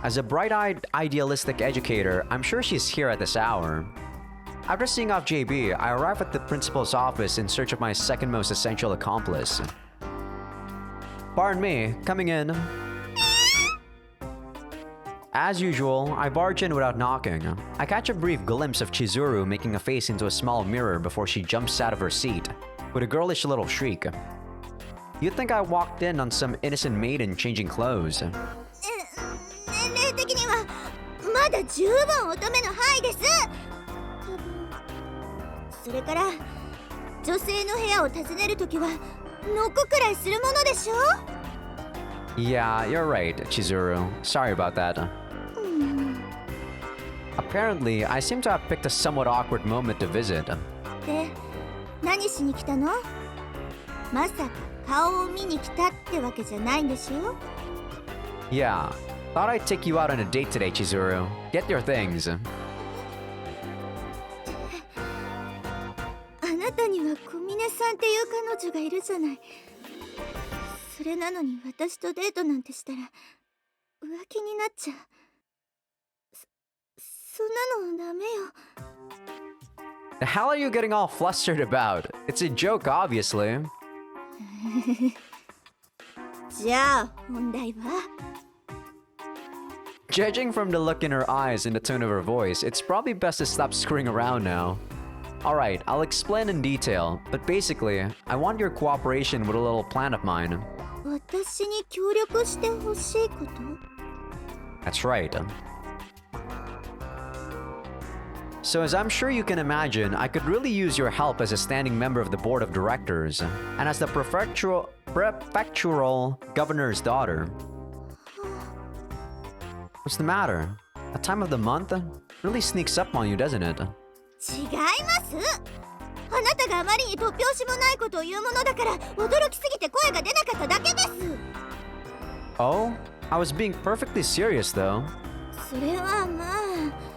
As a bright-eyed, idealistic educator, I'm sure she's here at this hour. After seeing off JB, I arrive at the principal's office in search of my second most essential accomplice. Pardon me, coming in. As usual, I barge in without knocking. I catch a brief glimpse of Chizuru making a face into a small mirror before she jumps out of her seat, with a girlish little shriek. You'd think I walked in on some innocent maiden changing clothes. 年齢的にはまだ十分乙女の範囲です。多分。それから女性の部屋を訪ねるときはノックくらいするものでしょ? Yeah, you're right, Chizuru. Sorry about that. Apparently, I seem to have picked a somewhat awkward moment to visit. で、何しに来たの? まさか顔を見に来たってわけじゃないんでしょ? Yeah, thought I'd take you out on a date today, Chizuru. Get your things. あなたには小峰さんっていう彼女がいるじゃない。それなのに私とデートなんてしたら浮気になっちゃう。そんなのダメよ。The hell are you getting all flustered about? It's a joke, obviously. じゃあ本題は? Judging from the look in her eyes and the tone of her voice, it's probably best to stop screwing around now. Alright, I'll explain in detail, but basically, I want your cooperation with a little plan of mine. 私に協力してほしいこと? That's right. So as I'm sure you can imagine, I could really use your help as a standing member of the board of directors, and as the prefectural governor's daughter. What's the matter? A time of the month really sneaks up on you, doesn't it? 違います。あなたがあまりに突拍子もないことを言うものだから驚きすぎて声が出なかっただけです。Oh? I was being perfectly serious though. それはまあ、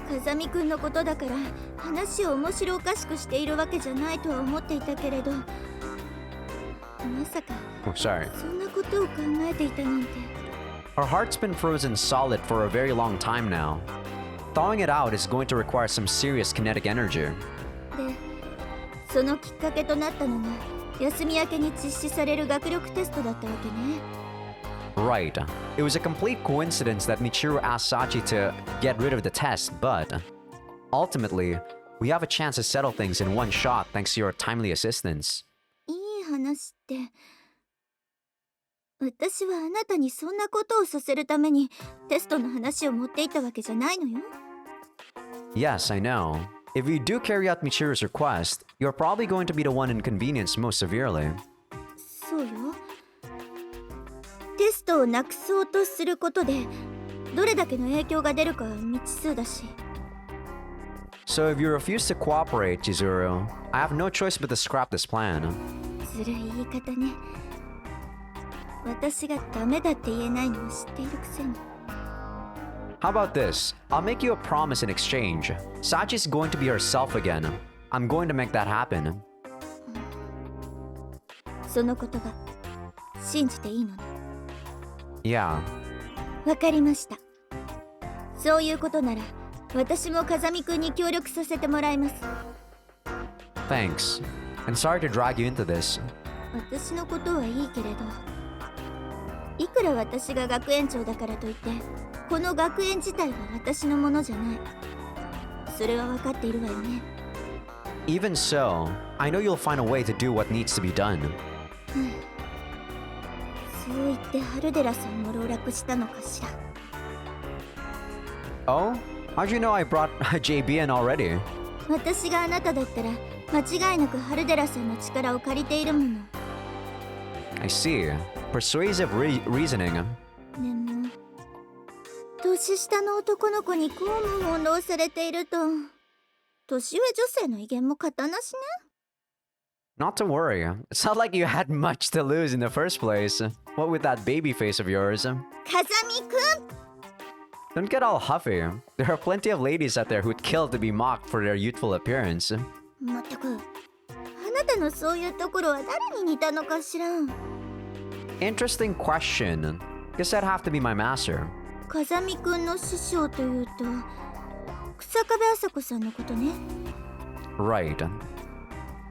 風見くんのことだから話を面白おかしくしているわけじゃないとは思っていたけれど、まさか Oh, sorry. そんなことを考えていたなんて。Our heart's been frozen solid for a very long time now. Thawing it out is going to require some serious kinetic energy. で、そのきっかけとなったのが休み明けに実施される学力テストだったわけね。Right. It was a complete coincidence that Michiru asked Sachi to get rid of the test, but ultimately, we have a chance to settle things in one shot thanks to your timely assistance. いい話って、私はあなたにそんなことをさせるためにテストの話を持っていたわけじゃないのよ。Yes, I know. If you do carry out Michiru's request, you're probably going to be the one inconvenienced most severely. そうよ。テストをなくそうとすることでどれだけの影響が出るかは未知数だし。So if you refuse to cooperate, Chizuru, I have no choice but to scrap this plan. ずるい言い方ね。私がダメだって言えないのを知っているくせに。How about this? I'll make you a promise in exchange. Sachi's going to be herself again. I'm going to make that happen. その言葉、信じていいのね。Yeah. わかりました。そういうことなら、私も風見くんに協力させてもらいます。Thanks. And sorry to drag you into this. 私のことはいいけれど、いくら私が学園長だからといって、この学園自体は私のものじゃない。それは分かっているわよね。Even so, I know you'll find a way to do what needs to be done. そう言ってハルデラさんも籠絡したのかしら。Oh? How'd you know I brought JB in already? 私があなただったら間違いなくハルデラさんの力を借りているもの。I see. Persuasive reasoning. でも、年下の男の子に公務を翻弄されていると、年上女性の威厳も型なしね。Not to worry. It's not like you had much to lose in the first place. What with that baby face of yours? 風見くん! Don't get all huffy. There are plenty of ladies out there who'd kill to be mocked for their youthful appearance. まったく、あなたのそういうところは誰に似たのかしら。Interesting question. Guess I'd have to be my master. 風見くんの師匠というと草壁麻子さんのことね。 Right.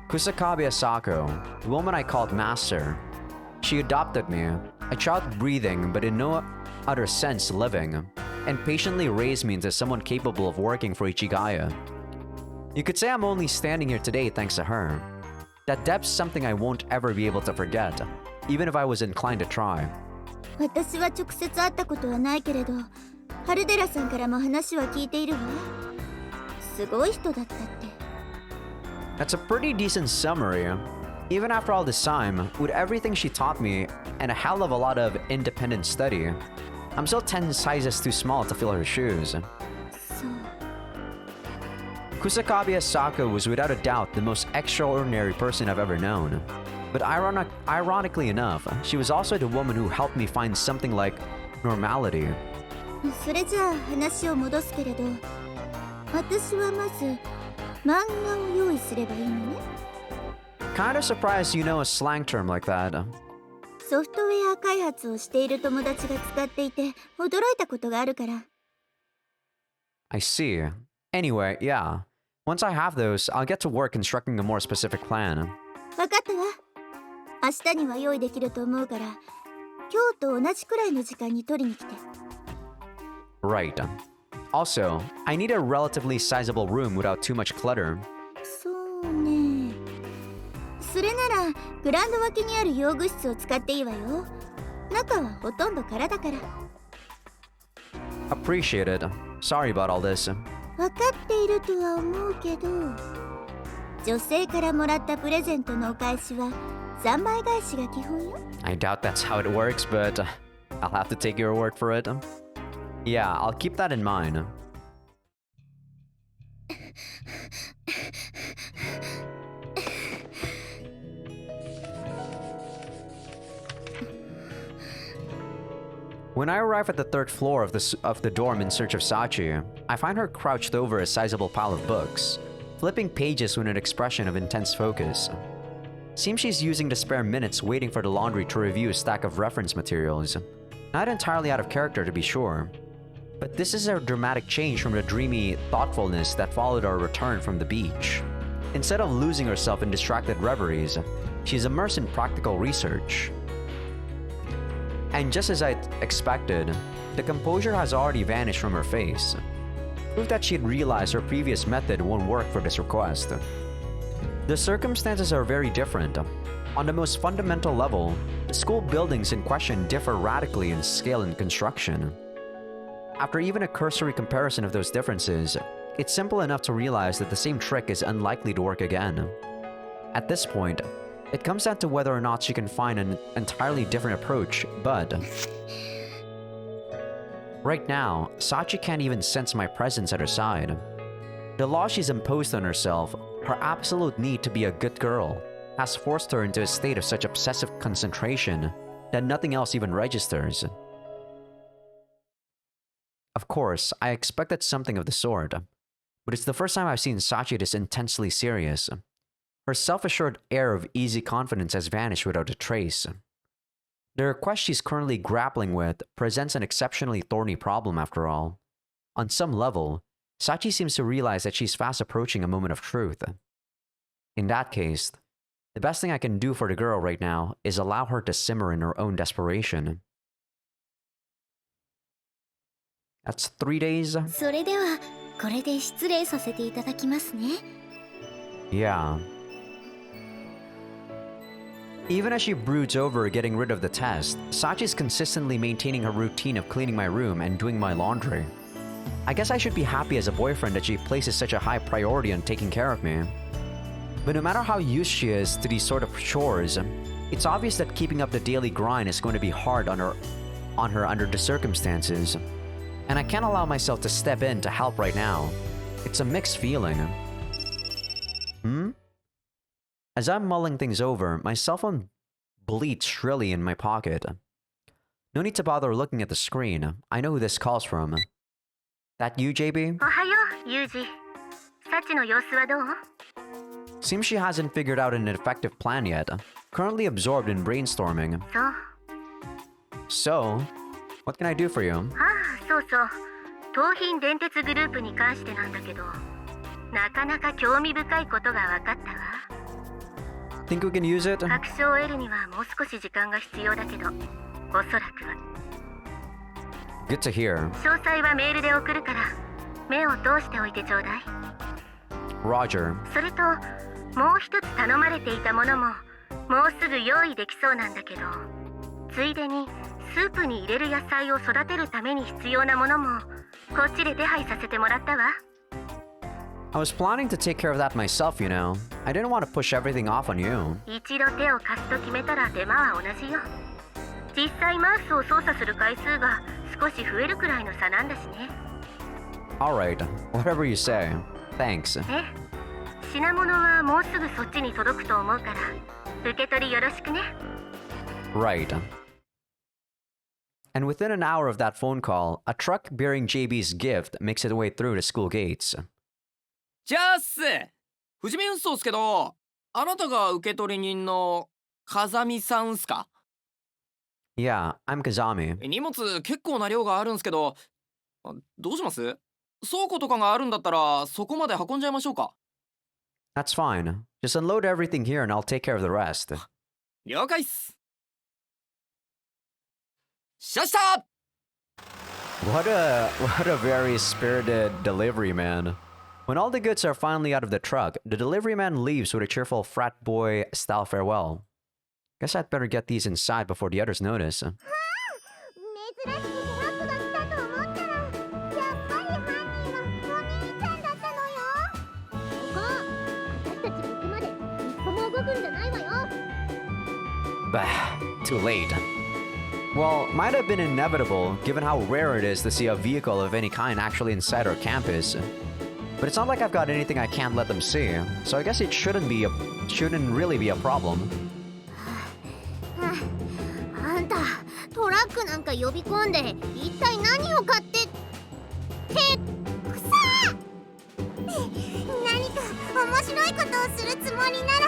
Kusakabe Asako, the woman I called master. She adopted me, a child breathing but in no other sense living, and patiently raised me into someone capable of working for Ichigaya. You could say I'm only standing here today thanks to her. That depth's something I won't ever be able to forget, even if I was inclined to try. 私は直接会ったことはないけれど、春寺さんからも話は聞いているわ。すごい人だったって。 That's a pretty decent summary. Even after all this time, with everything she taught me and a hell of a lot of independent study, I'm still 10 sizes too small to fill her shoes. そう。 Kusakabe Asako was without a doubt the most extraordinary person I've ever known. But ironically enough, she was also the woman who helped me find something like normality. それじゃあ話を戻すけれど、私はまず漫画を用意すればいいのね。 Kinda surprised you know a slang term like that. ソフトウェア開発をしている友達が使っていて驚いたことがあるから。 I see. Anyway, yeah. Once I have those, I'll get to work constructing a more specific plan. 分かったわ。明日には用意できると思うから、今日と同じくらいの時間に取りに来て。 Right. Also, I need a relatively sizable room without too much clutter. そうね。それならグラウンド脇にある用具室を使っていいわよ。中はほとんど空だから。 Appreciate it. Sorry about all this. 分かっているとは思うけど、女性からもらったプレゼントのお返しは3倍返しが基本よ。 I doubt that's how it works, but I'll have to take your word for it. Yeah, I'll keep that in mind. When I arrive at the third floor of the dorm in search of Sachi, I find her crouched over a sizable pile of books, flipping pages with an expression of intense focus. Seems she's using the spare minutes waiting for the laundry to review a stack of reference materials. Not entirely out of character to be sure, but this is a dramatic change from the dreamy thoughtfulness that followed our return from the beach. Instead of losing herself in distracted reveries, she's immersed in practical research. And just as I expected, the composure has already vanished from her face. Proof that she had realized her previous method won't work for this request. The circumstances are very different. On the most fundamental level, the school buildings in question differ radically in scale and construction. After even a cursory comparison of those differences, it's simple enough to realize that the same trick is unlikely to work again. At this point, it comes down to whether or not she can find an entirely different approach, but... Right now, Sachi can't even sense my presence at her side. The law she's imposed on herself, her absolute need to be a good girl, has forced her into a state of such obsessive concentration that nothing else even registers. Of course, I expected something of the sort, but it's the first time I've seen Sachi this intensely serious. Her self-assured air of easy confidence has vanished without a trace. The request she's currently grappling with presents an exceptionally thorny problem after all. On some level, Sachi seems to realize that she's fast approaching a moment of truth. In that case, the best thing I can do for the girl right now is allow her to simmer in her own desperation. That's 3 days? それではこれで失礼させていただきますね。 Yeah. Even as she broods over getting rid of the test, Sachi's consistently maintaining her routine of cleaning my room and doing my laundry. I guess I should be happy as a boyfriend that she places such a high priority on taking care of me. But no matter how used she is to these sort of chores, it's obvious that keeping up the daily grind is going to be hard on her under the circumstances. And I can't allow myself to step in to help right now. It's a mixed feeling. As I'm mulling things over, my cell phone bleats shrilly in my pocket. No need to bother looking at the screen. I know who this call's from. That you, JB? おはよう、ユージ。サチの様子はどう？ Seems she hasn't figured out an effective plan yet. Currently absorbed in brainstorming. そう。 So, What can I do for you? ああ、そうそう。東浜電鉄グループに関してなんだけど、なかなか興味深いことが分かったわ。 Think we can use it? 確証を得るにはもう少し時間が必要だけど、おそらくは。 Good to hear. 詳細はメールで送るから、目を通しておいてちょうだい。 Roger. それと、もう一つ頼まれていたものも、もうすぐ用意できそうなんだけど、ついでにスープに入れる野菜を育てるために必要なものも、こっちで手配させてもらったわ。 I was planning to take care of that myself, you know. I didn't want to push everything off on you. 一度手を貸すと決めたら手間は同じよ。実際マウスを操作する回数が少し増えるくらいの差なんだしね。 Alright, whatever you say. Thanks. え、品物はもうすぐそっちに届くと思うから、受け取りよろしくね。 Right. And within an hour of that phone call, a truck bearing JB's gift makes its way through the school gates. じゃあっす。富士見運送っすけど、あなたが受取人の風見さんっすか？ Yeah, I'm Kazami. 荷物結構な量があるんすけど、どうします？倉庫とかがあるんだったらそこまで運んじゃいましょうか？ That's fine. Just unload everything here and I'll take care of the rest. 了解っす。しゃした！ What a very spirited delivery man. When all the goods are finally out of the truck, the delivery man leaves with a cheerful frat boy style farewell. Guess I'd better get these inside before the others notice. 珍しくトラックが来たと思ったら、やっぱり犯人はお兄ちゃんだったのよ。ここ、私たちが行くまで一歩も動くんじゃないわよ。 Bah, too late. Well, might have been inevitable given how rare it is to see a vehicle of any kind actually inside our campus. But it's not like I've got anything I can't let them see, so I guess it shouldn't really be a problem. あんた、トラックなんか呼び込んで一体何を買ってくさ何か面白いことをするつもりなら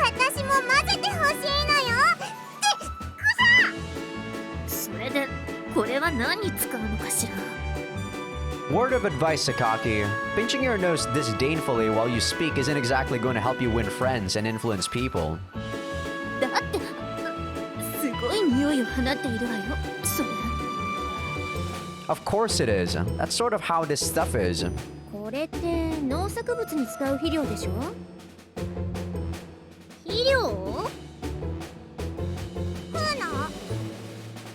私も混ぜてほしいのよそれでこれは何に使うのかしら。 Word of advice, Sakaki. Pinching your nose disdainfully while you speak isn't exactly going to help you win friends and influence people. だってすごい匂いを放っているわよそれ。 Of course it is. That's sort of how this stuff is. これって農作物に使う肥料でしょ。肥料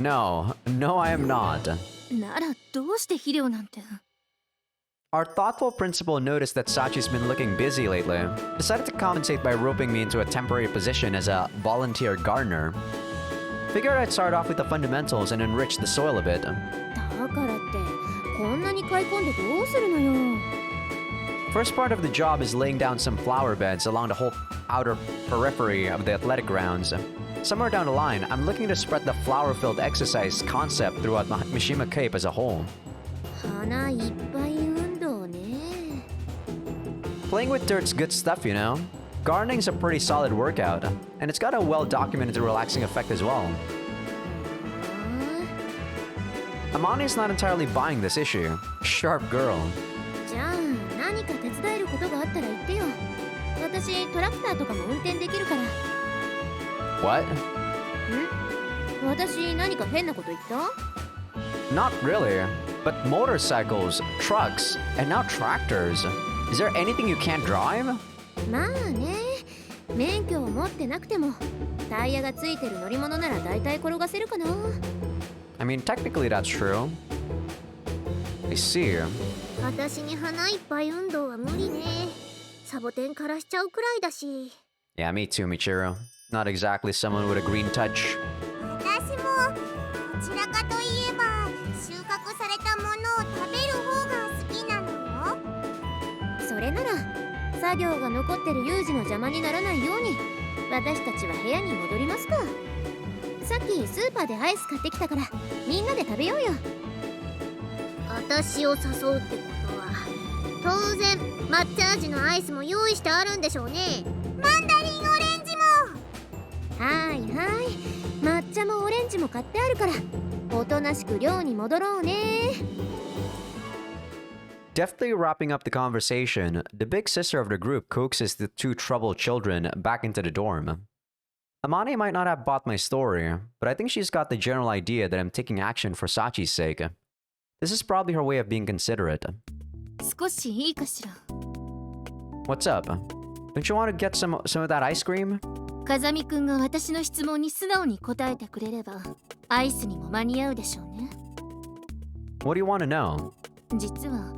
No, I am not. ならどうして肥料なんて。 Our thoughtful principal noticed that Sachi's been looking busy lately, decided to compensate by roping me into a temporary position as a volunteer gardener. Figured I'd start off with the fundamentals and enrich the soil a bit. だからってこんなに買い込んでどうするのよ。 First part of the job is laying down some flower beds along the whole outer periphery of the athletic grounds. Somewhere down the line, I'm looking to spread the flower-filled exercise concept throughout Mishima Cape as a whole. 花いっぱい運動ね。 Playing with dirt's good stuff, you know? Gardening's a pretty solid workout, and it's got a well-documented relaxing effect as well. Amani's not entirely buying this issue. Sharp girl. じゃあ何か手伝えることがあったら言ってよ。私トラクターとかも運転できるから。 What? 私何か変なこと言った？ Not really, but motorcycles, trucks, and now tractors. Is there anything you can't drive? まあね、免許を持ってなくてもタイヤがついてる乗り物なら大体転がせるかな。 I mean, technically that's true. I see. 私に花いっぱい運動は無理ね。サボテンからしちゃうくらいだし。 Yeah, me too, Michiru. Not exactly someone with a green touch. 私もどちらかといえば収穫されたものを食べる方が好きなのよ。それなら作業が残ってる有事の邪魔にならないように私たちは部屋に戻りますか。さっきスーパーでアイス買ってきたからみんなで食べようよ。私を誘うってことは当然抹茶味のアイスも用意してあるんでしょうね。マンダリンオレンジも。はいはい、抹茶もオレンジも買ってあるからおとなしく寮に戻ろうね。 Deftly wrapping up the conversation, the big sister of the group coaxes the two troubled children back into the dorm. Amane might not have bought my story, but I think she's got the general idea that I'm taking action for Sachi's sake. This is probably her way of being considerate. 少しいいかしら。 What's up? Don't you want to get some of that ice cream? 風見くんが私の質問に素直に答えてくれれば、アイスにも間に合うでしょうね。 What do you want to know? 実は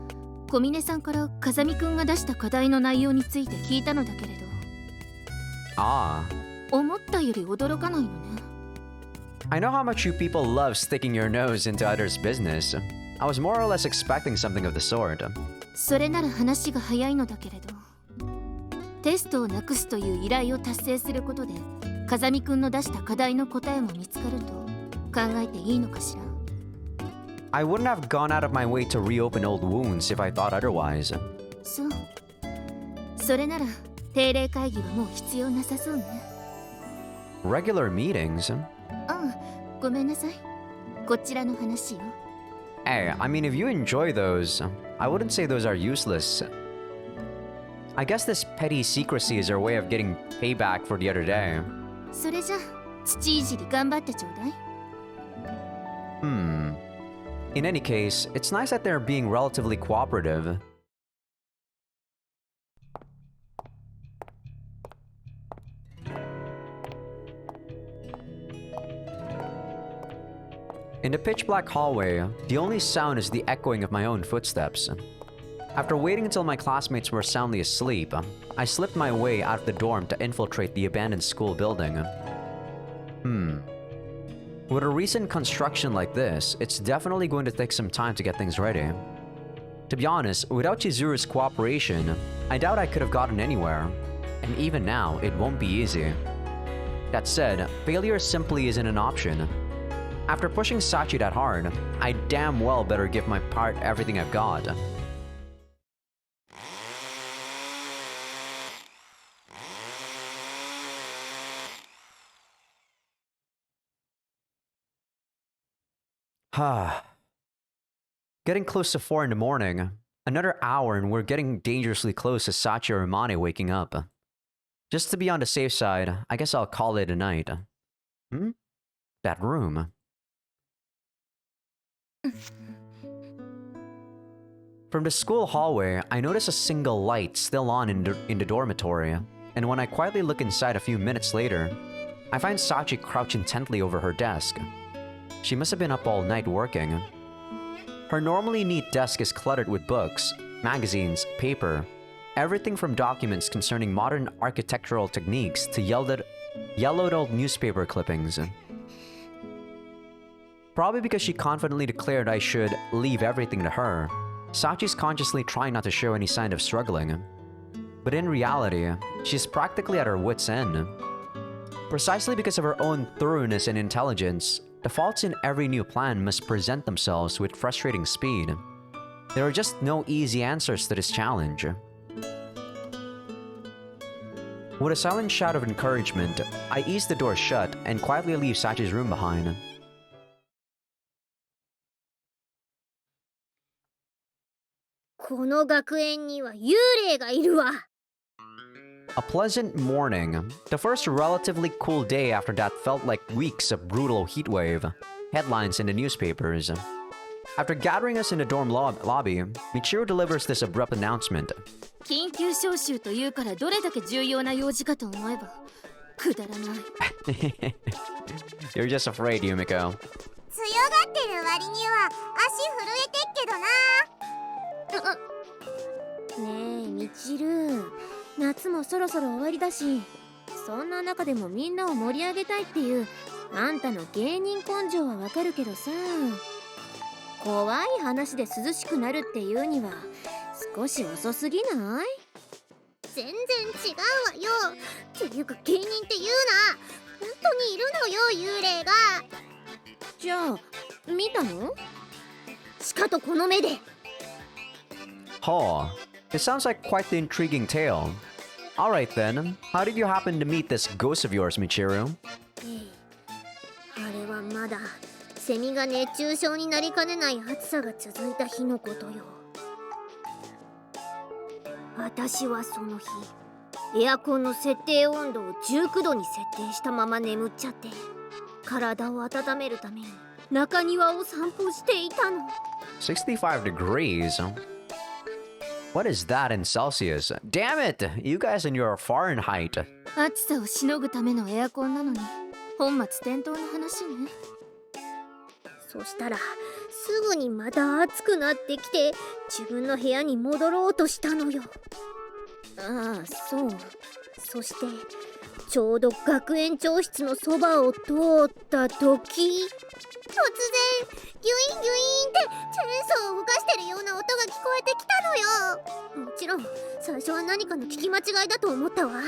小峰さんから風見くんが出した課題の内容について聞いたのだけれど、 Ah. 思ったより驚かないのね。 I know how much you people love sticking your nose into others' business. I was more or less expecting something of the sort. それなら話が早いのだけれど、テストをなくすという依頼を達成することで風見くんの出した課題の答えも見つかると考えていいのかしら。 I wouldn't have gone out of my way to reopen old wounds if I thought otherwise. そう。それなら定例会議はもう必要なさそうね。 Regular meetings? ごめんなさい。こちらの話よ。 Hey, I mean, if you enjoy those, I wouldn't say those are useless. I guess this petty secrecy is our way of getting payback for the other day. それじゃ父いじり頑張ってちょうだい。 In any case, it's nice that they're being relatively cooperative. In the pitch-black hallway, the only sound is the echoing of my own footsteps. After waiting until my classmates were soundly asleep, I slipped my way out of the dorm to infiltrate the abandoned school building. With a recent construction like this, it's definitely going to take some time to get things ready. To be honest, without Chizuru's cooperation, I doubt I could have gotten anywhere. And even now, it won't be easy. That said, failure simply isn't an option. After pushing Sachi that hard, I damn well better give my part everything I've got. Getting close to 4 in the morning. Another hour and we're getting dangerously close to Sachi or Imane waking up. Just to be on the safe side, I guess I'll call it a night. That room. From the school hallway, I notice a single light still on in the dormitory, and when I quietly look inside a few minutes later, I find Sachi crouched intently over her desk. She must have been up all night working. Her normally neat desk is cluttered with books, magazines, paper, everything from documents concerning modern architectural techniques to yellowed old newspaper clippings. Probably because she confidently declared I should leave everything to her, Sachi's consciously trying not to show any sign of struggling. But in reality, she's practically at her wit's end. Precisely because of her own thoroughness and intelligence, the faults in every new plan must present themselves with frustrating speed. There are just no easy answers to this challenge. With a silent shout of encouragement, I ease the door shut and quietly leave Sachi's room behind. A pleasant morning. The first relatively cool day after that felt like weeks of brutal heatwave. Headlines in the newspapers. After gathering us in the dorm lobby, Michiru delivers this abrupt announcement. 緊急招集というからどれだけ重要な用事かと思えばくだらない。 You're just afraid, Yumiko. 強がってる割には足震えてっけどな。ねえみちる、夏もそろそろ終わりだし、そんな中でもみんなを盛り上げたいっていうあんたの芸人根性はわかるけどさ、怖い話で涼しくなるっていうには少し遅すぎない？全然違うわよ。っていうか芸人って言うな。本当にいるのよ幽霊が。じゃあ見たの？しかとこの目で。Huh. It sounds like quite the intriguing tale. Alright then, how did you happen to meet this ghost of yours, Michiru? あれはまだセミが熱中症になりかねない暑さが続いた日のことよ。私はその日エアコンの設定温度を19度に設定したまま眠っちゃって、体を温めるために中庭を散歩していたの。65 degrees? What is that in Celsius? Damn it! You guys in your Fahrenheit. 暑さをしのぐためのエアコンなのに本末転倒の話ね。そしたらすぐにまた暑くなってきて、自分の部屋に戻ろうとしたのよ。ああ、そう。そしてちょうど学園長室のそばを通った時、突然ギュインギュインってチェーンソーを動かしてるような音が聞こえてきたのよ。もちろん最初は何かの聞き間違いだと思ったわ。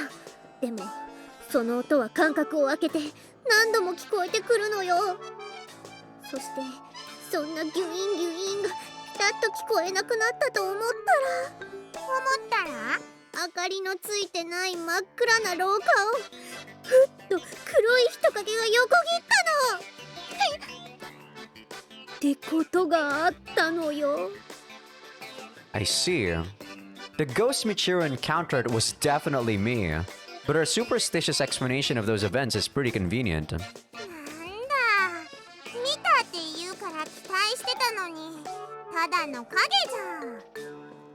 でもその音は間隔を空けて何度も聞こえてくるのよ。そしてそんなギュインギュインがピタッと聞こえなくなったと思ったら明かりのついてない真っ暗な廊下をふっと黒い人影が横切ったのってことがあったのよ。 I see. The ghost Michiru encountered was definitely me, but her superstitious explanation of those events is pretty convenient. なんだ、見たって言うから期待してたのにただの影じゃん。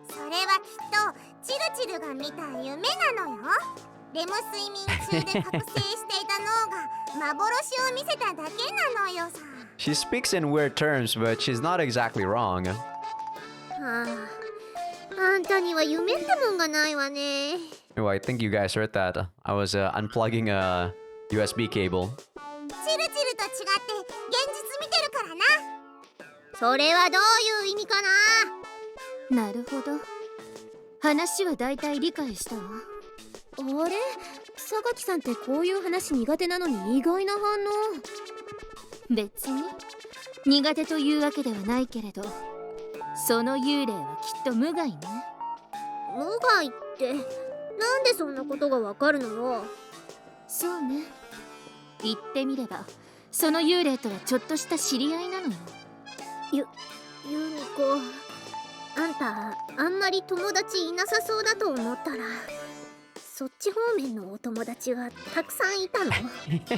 それはきっとチルチルが見た夢なのよ。レム睡眠中で覚醒していた脳が幻を見せただけなのよさ。She speaks in weird terms, but she's not exactly wrong. はあ、あんたには夢ってもんがないわね。Oh, I think you guys heard that. I was unplugging a USB cable. チルチルと違って現実見てるからな。それはどういう意味かな。なるほど。話はだいたい理解したわ。あれ、榊さんってこういう話苦手なのに意外な反応。別に苦手というわけではないけれど、その幽霊はきっと無害ね。無害ってなんでそんなことがわかるのよ。そうね。言ってみればその幽霊とはちょっとした知り合いなのよ。ユミコ、あんたあんまり友達いなさそうだと思ったら、そっち方面のお友達がたくさんいたの。 Wow. ユミちゃんモ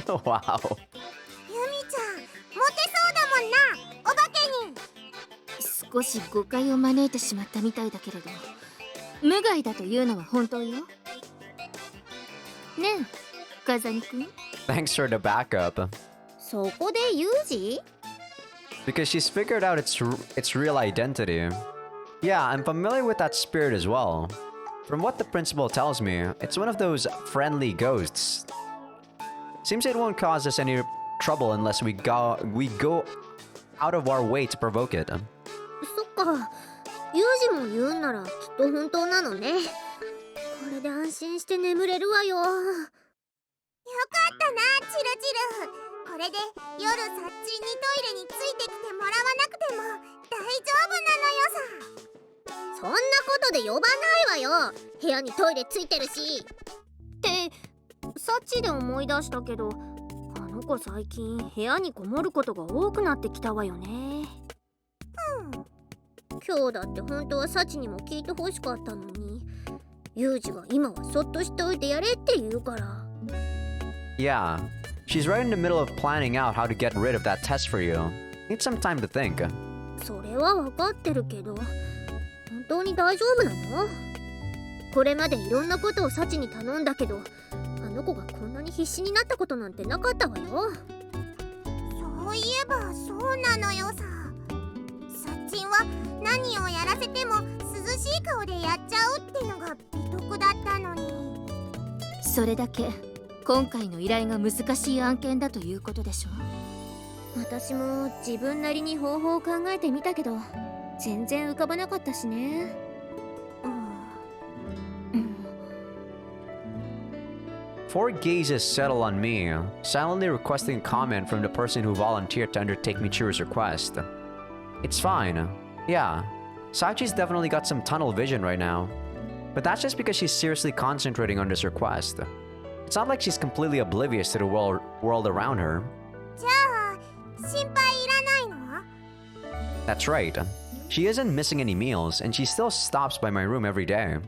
テそうだもんな、お化けに。少し誤解を招いてしまったみたいだけれど、無害だというのは本当よ。ねえ、風見くん。 Thanks for the backup. そこでユージ？ Because she's figured out its real identity. Yeah, I'm familiar with that spirit as well. From what the principal tells me, it's one of those friendly ghosts. Seems it won't cause us any trouble unless we go out of our way to provoke it. そっか、ユージも言うんならきっと本当なのね。これで安心して眠れるわよ。よかったな、チルチル。これで夜サッチンにトイレについてきてもらわなくても大丈夫なのよさ。そんなことで呼ばないわよ。部屋にトイレついてるし。ってサッチで思い出したけど、あの子最近部屋にこもることが多くなってきたわよね。今日だって本当はサチにも聞いてほしかったのに、ユージが今はそっとしておいてやれって言うから。 Yeah, she's right in the middle of planning out how to get rid of that test for you. Need some time to think. それは分かってるけど、本当に大丈夫なの？これまでいろんなことをサチに頼んだけど、あの子がこんなに必死になったことなんてなかったわよ。そういえばそうなのよさ。サッチンは何をやらせても涼しい顔でやっちゃうってのが美徳だったのに。それだけ今回の依頼が難しい案件だということでしょ。私も自分なりに方法を考えてみたけど全然浮かばなかったしね。Four gazes settle on me, silently requesting comment from the person who volunteered to undertake Michiru's request. It's fine. Yeah, Sachi's definitely got some tunnel vision right now. But that's just because she's seriously concentrating on this request. It's not like she's completely oblivious to the world around her. じゃあ心配いら That's right. She isn't missing any meals, and she still stops by my room every day.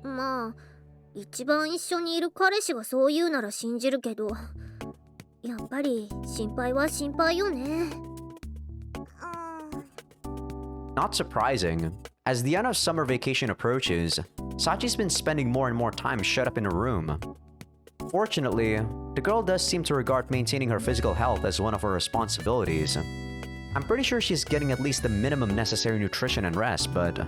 まあ一番一緒にいる彼氏がそう言うなら信じるけど、やっぱり心配は心配よね。Not surprising. As the end of summer vacation approaches, Sachi's been spending more and more time shut up in her room. Fortunately, the girl does seem to regard maintaining her physical health as one of her responsibilities. I'm pretty sure she's getting at least the minimum necessary nutrition and rest, but...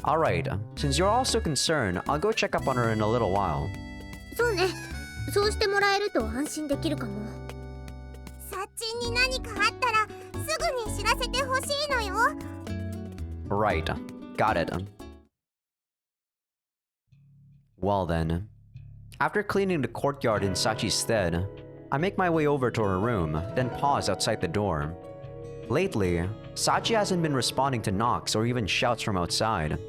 Alright, since you're all so concerned, I'll go check up on her in a little while. そうね、そうしてもらえると安心できるかも。サッチンに何かあったらすぐに知らせてほしいのよ。Right, got it. Well then, after cleaning the courtyard in Sachi's stead, I make my way over to her room, then pause outside the door. Lately, Sachi hasn't been responding to knocks or even shouts from outside.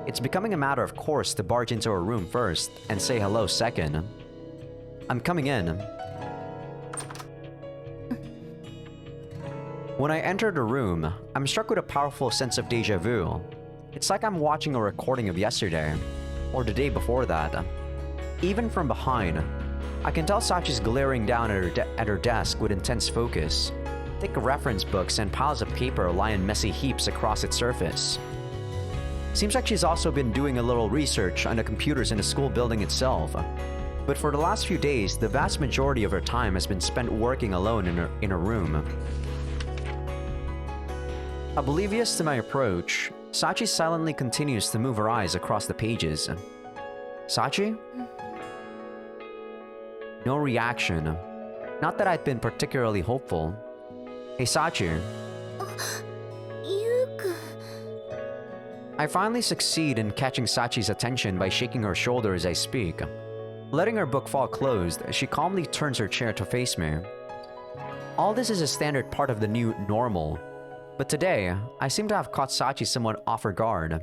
It's becoming a matter of course to barge into her room first and say hello second. I'm coming in. When I enter the room, I'm struck with a powerful sense of deja vu. It's like I'm watching a recording of yesterday, or the day before that. Even from behind, I can tell Sachi's glaring down at her desk with intense focus. Thick reference books and piles of paper lie in messy heaps across its surface. Seems like she's also been doing a little research on the computers in the school building itself. But for the last few days, the vast majority of her time has been spent working alone in her room. Oblivious to my approach, Sachi silently continues to move her eyes across the pages. Sachi? No reaction. Not that I'd been particularly hopeful. Hey Sachi. I finally succeed in catching Sachi's attention by shaking her shoulder as I speak. Letting her book fall closed, she calmly turns her chair to face me. All this is a standard part of the new normal. But today, I seem to have caught Sachi somewhat off her guard.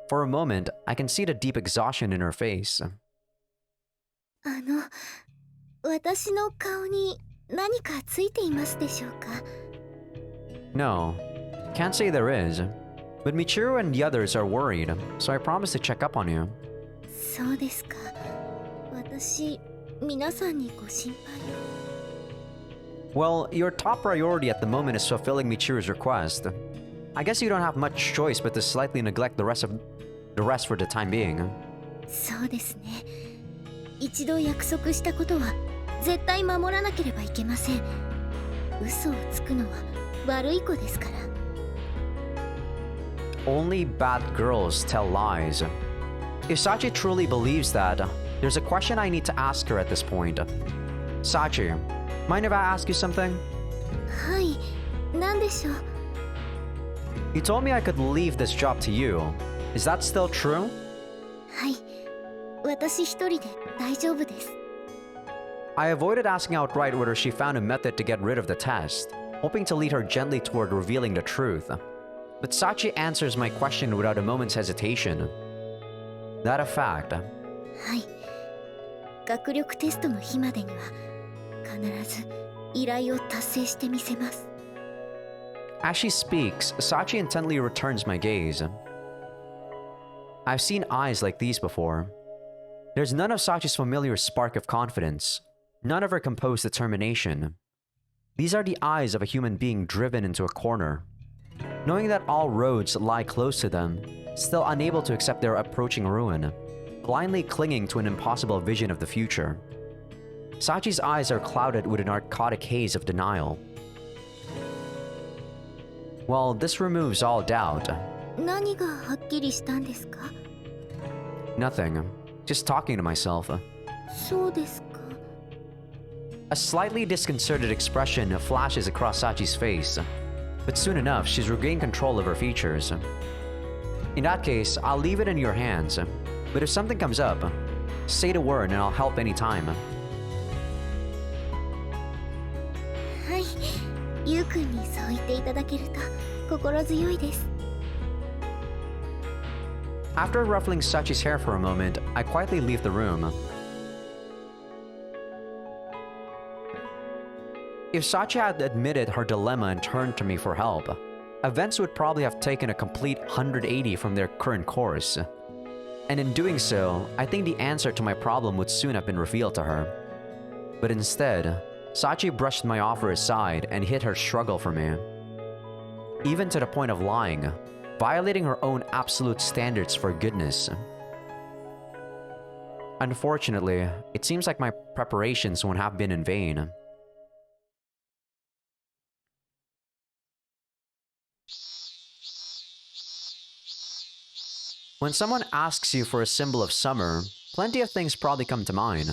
For a moment, I can see the deep exhaustion in her face. 私の顔に何かついていますでしょうか? No, can't say there is. But Michiru and the others are worried, so I promise to check up on you. そうですか。私、皆さんにご心配を。Well, your top priority at the moment is fulfilling Michiru's request. I guess you don't have much choice but to slightly neglect the rest for the time being. そうですね。一度約束したことは絶対守らなければいけません。嘘をつくのは悪い子ですから。Only bad girls tell lies. If Sachi truly believes that, there's a question I need to ask her at this point. Sachi, mind if I ask you something? はい、何でしょう? You told me I could leave this job to you. Is that still true? はい、私一人で大丈夫です。I avoided asking outright whether she found a method to get rid of the test, hoping to lead her gently toward revealing the truth. But Sachi answers my question without a moment's hesitation. That a fact. はい、学力テストの日までには必ず依頼を達成してみせます。As she speaks, Sachi intently returns my gaze. I've seen eyes like these before. There's none of Sachi's familiar spark of confidence, none of her composed determination. These are the eyes of a human being driven into a corner. Knowing that all roads lie close to them, still unable to accept their approaching ruin, blindly clinging to an impossible vision of the future. Sachi's eyes are clouded with a narcotic haze of denial. Well, this removes all doubt. 何がはっきりしたんですか? Nothing. Just talking to myself. そうですか。A slightly disconcerted expression flashes across Sachi's face. But soon enough, she's regained control of her features. In that case, I'll leave it in your hands. But if something comes up, say the word and I'll help anytime. はい、ゆうくんにそう言っていただけると心強いです。After ruffling Sachi's hair for a moment, I quietly leave the room. If Sachi had admitted her dilemma and turned to me for help, events would probably have taken a complete 180 from their current course. And in doing so, I think the answer to my problem would soon have been revealed to her. But instead, Sachi brushed my offer aside and hid her struggle for me. Even to the point of lying, violating her own absolute standards for goodness. Unfortunately, it seems like my preparations won't have been in vain. When someone asks you for a symbol of summer, plenty of things probably come to mind.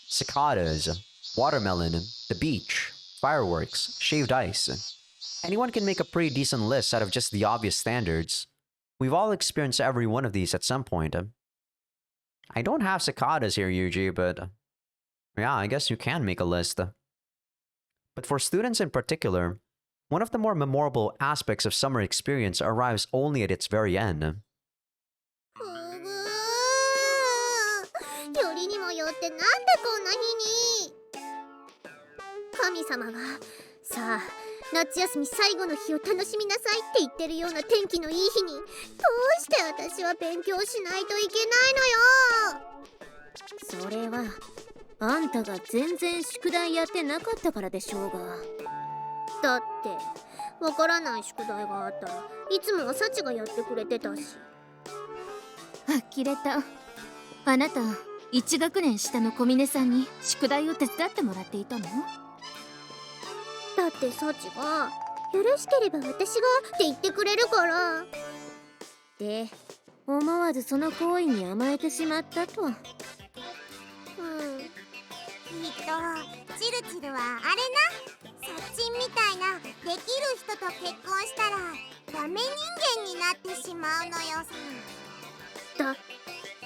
Cicadas, watermelon, the beach, fireworks, shaved ice. Anyone can make a pretty decent list out of just the obvious standards. We've all experienced every one of these at some point. I don't have cicadas here, Yuji, but yeah, I guess you can make a list. But for students in particular, one of the more memorable aspects of summer experience arrives only at its very end. よりにもよってなんでこんな日に。神様がさあ夏休み最後の日を楽しみなさいって言ってるような天気のいい日にどうして私は勉強しないといけないのよ。それはあんたが全然宿題やってなかったからでしょうが。だってわからない宿題があったらいつもはサチがやってくれてたし。呆れた。あなた1学年下の小峰さんに宿題を手伝ってもらっていたの？だってサチがよろしければ私がって言ってくれるから。で思わずその行為に甘えてしまったと。きっとチルチルはあれな、サッチンみたいなできる人と結婚したらダメ人間になってしまうのよさ。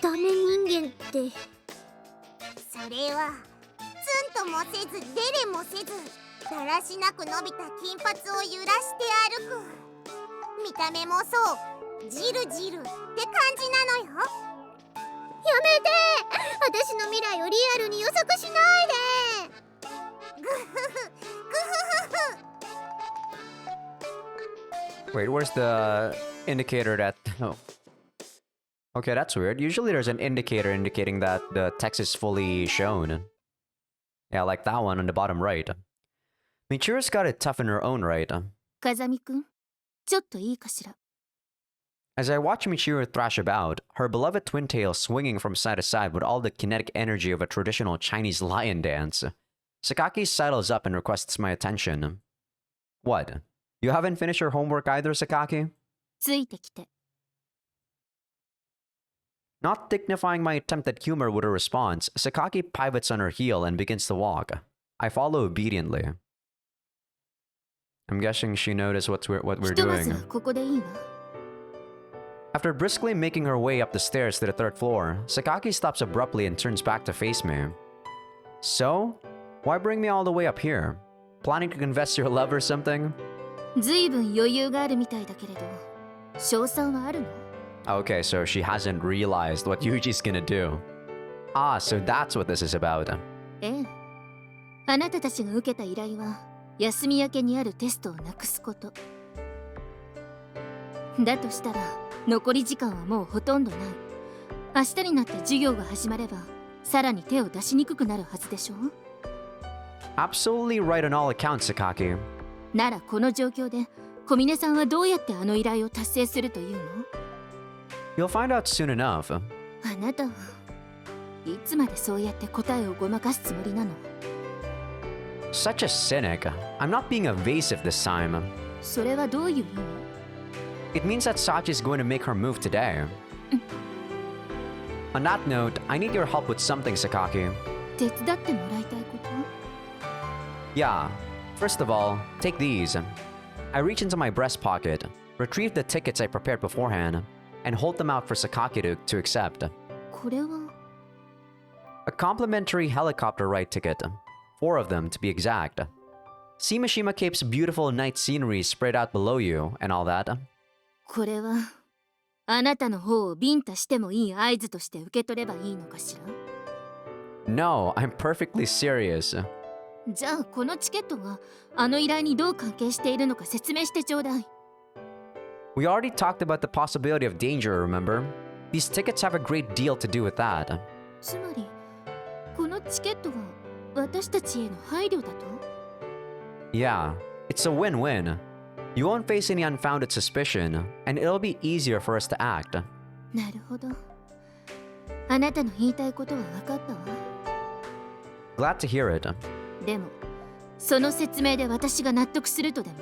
ダメ人間って。それはツンともせずデレもせずだらしなく伸びた金髪を揺らして歩く。見た目もそうジルジルって感じなのよ。やめて、私の未来をリアルに予測しないで。グフフグフフ。 Wait, where's the indicator that... Oh. Okay, that's weird. Usually there's an indicator indicating that the text is fully shown. Yeah, like that one on the bottom right. Michiru's got it tough in her own right. 風見くん、ちょっといいかしら。 As I watch Michiru thrash about, her beloved twin tail swinging from side to side with all the kinetic energy of a traditional Chinese lion dance, Sakaki sidles up and requests my attention. What? You haven't finished your homework either, Sakaki? ついてきて。 Not dignifying my attempt at humor with a response, Sakaki pivots on her heel and begins to walk. I follow obediently. I'm guessing she noticed what we're ひとまず doing. はここでいいわ。 After briskly making her way up the stairs to the third floor, Sakaki stops abruptly and turns back to face me. So? Why bring me all the way up here? Planning to confess your love or something? ずいぶん余裕があるみたいだけれど、勝算はあるの？ Okay, so she hasn't realized what Yuji's gonna do. Ah, so that's what this is about. ええ。あなたたちが受けた依頼は、休み明けにあるテストをなくすこと。だとしたら、残り時間はもうほとんどない。明日になって授業が始まれば、さらに手を出しにくくなるはずでしょ？ Absolutely right on all accounts, Sakaki. ならこの状況で、小峰さんはどうやってあの依頼を達成するというの？ You'll find out soon enough. あなたはいつまでそうやって答えをごまかすつもりなの？ Such a cynic. I'm not being evasive this time. それはどういう意味？ It means that Sachi's going to make her move today. On that note, I need your help with something, Sakaki. 手伝ってもらいたいこと？ Yeah. First of all, take these. I reach into my breast pocket, retrieve the tickets I prepared beforehand, and hold them out for Sakaki to accept. これは A complimentary helicopter ride ticket. 4 of them to be exact. See Mishima Cape's beautiful night scenery spread out below you and all that. これはあなたの方をビンタしてもいい合図として受け取ればいいのかしら？ No, I'm perfectly serious. じゃあこのチケットはあの依頼にどう関係しているのか説明してちょうだい。We already talked about the possibility of danger, remember? These tickets have a great deal to do with that. つまりこのチケットは私たちへの配慮だと？ Yeah, it's a win-win. You won't face any unfounded suspicion, and it'll be easier for us to act. なるほど。あなたの言いたいことは分かったわ。 Glad to hear it. でもその説明で私が納得するとでも？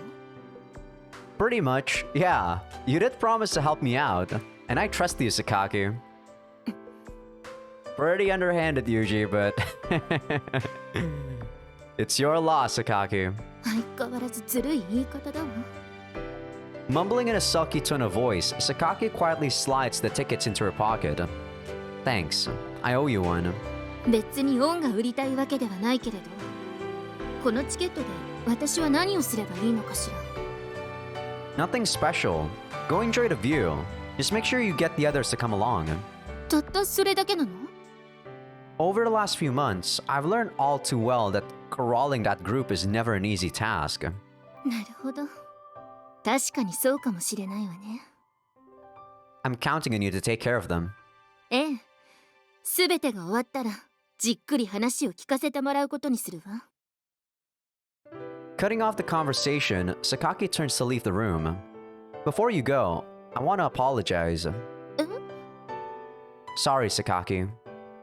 Pretty much, yeah. You did promise to help me out, and I trust you, Sakaki. Pretty underhanded, Yuji, but it's your loss, Sakaki. 相変わらずずるい言い方だわ。 Mumbling in a sulky tone of voice, Sakaki quietly slides the tickets into her pocket. Thanks. I owe you one. 別に恩が売りたいわけではないけれど、このチケットで私は何をすればいいのかしら。 Nothing special. Go enjoy the view. Just make sure you get the others to come along. たったそれだけなの？ Over the last few months, I've learned all too well that corralling that group is never an easy task. なるほど。確かにそうかもしれないわね。 I'm counting on you to take care of them. ええ。すべてが終わったら、じっくり話を聞かせてもらうことにするわ。 Cutting off the conversation, Sakaki turns to leave the room. Before you go, I want to apologize. Sorry, Sakaki.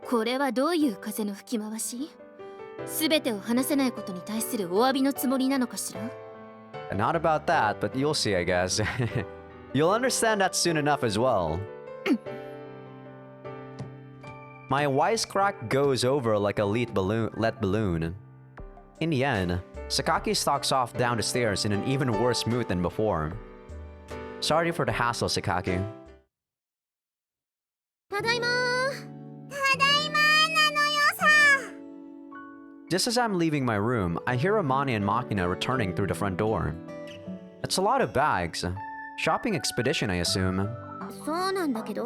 これはどういう風の吹き回し？すべてを話せないことに対するお詫びのつもりなのかしら？ Not about that, but you'll see, I guess. You'll understand that soon enough as well. My wisecrack goes over like a lead balloon. In the end, Sakaki stalks off down the stairs in an even worse mood than before. Sorry for the hassle, Sakaki. ただいまー。 Just as I'm leaving my room, I hear Amani and Makina returning through the front door. It's a lot of bags. Shopping expedition, I assume. そうなんだけど、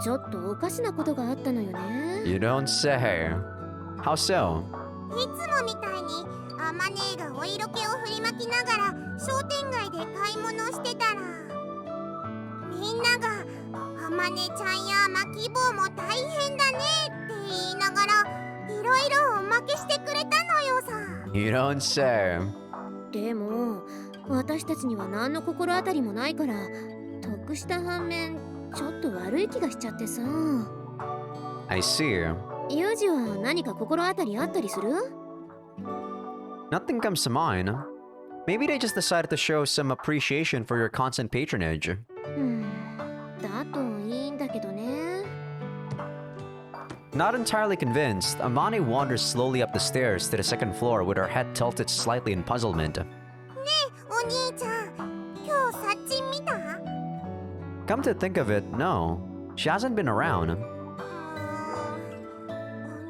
ちょっとおかしなことがあったのよね。 You don't say. How so? いつもみたいにアマネーがお色気を振りまきながら商店街で買い物してたら、みんながアマネちゃんやマキボウも大変だねって言いながらいろいろおまけしてくれたのよさ。 You don't say. でも私たちには何の心当たりもないから得した反面ちょっと悪い気がしちゃってさ。 I see. ユージは何か心当たりあったりする？ Nothing comes to mind. Maybe they just decided to show some appreciation for your constant patronage. だといいんだけどね。 Not entirely convinced, Amani wanders slowly up the stairs to the second floor with her head tilted slightly in puzzlement. ねえお兄ちゃん、今日サッチン見た？ Come to think of it, no. She hasn't been around.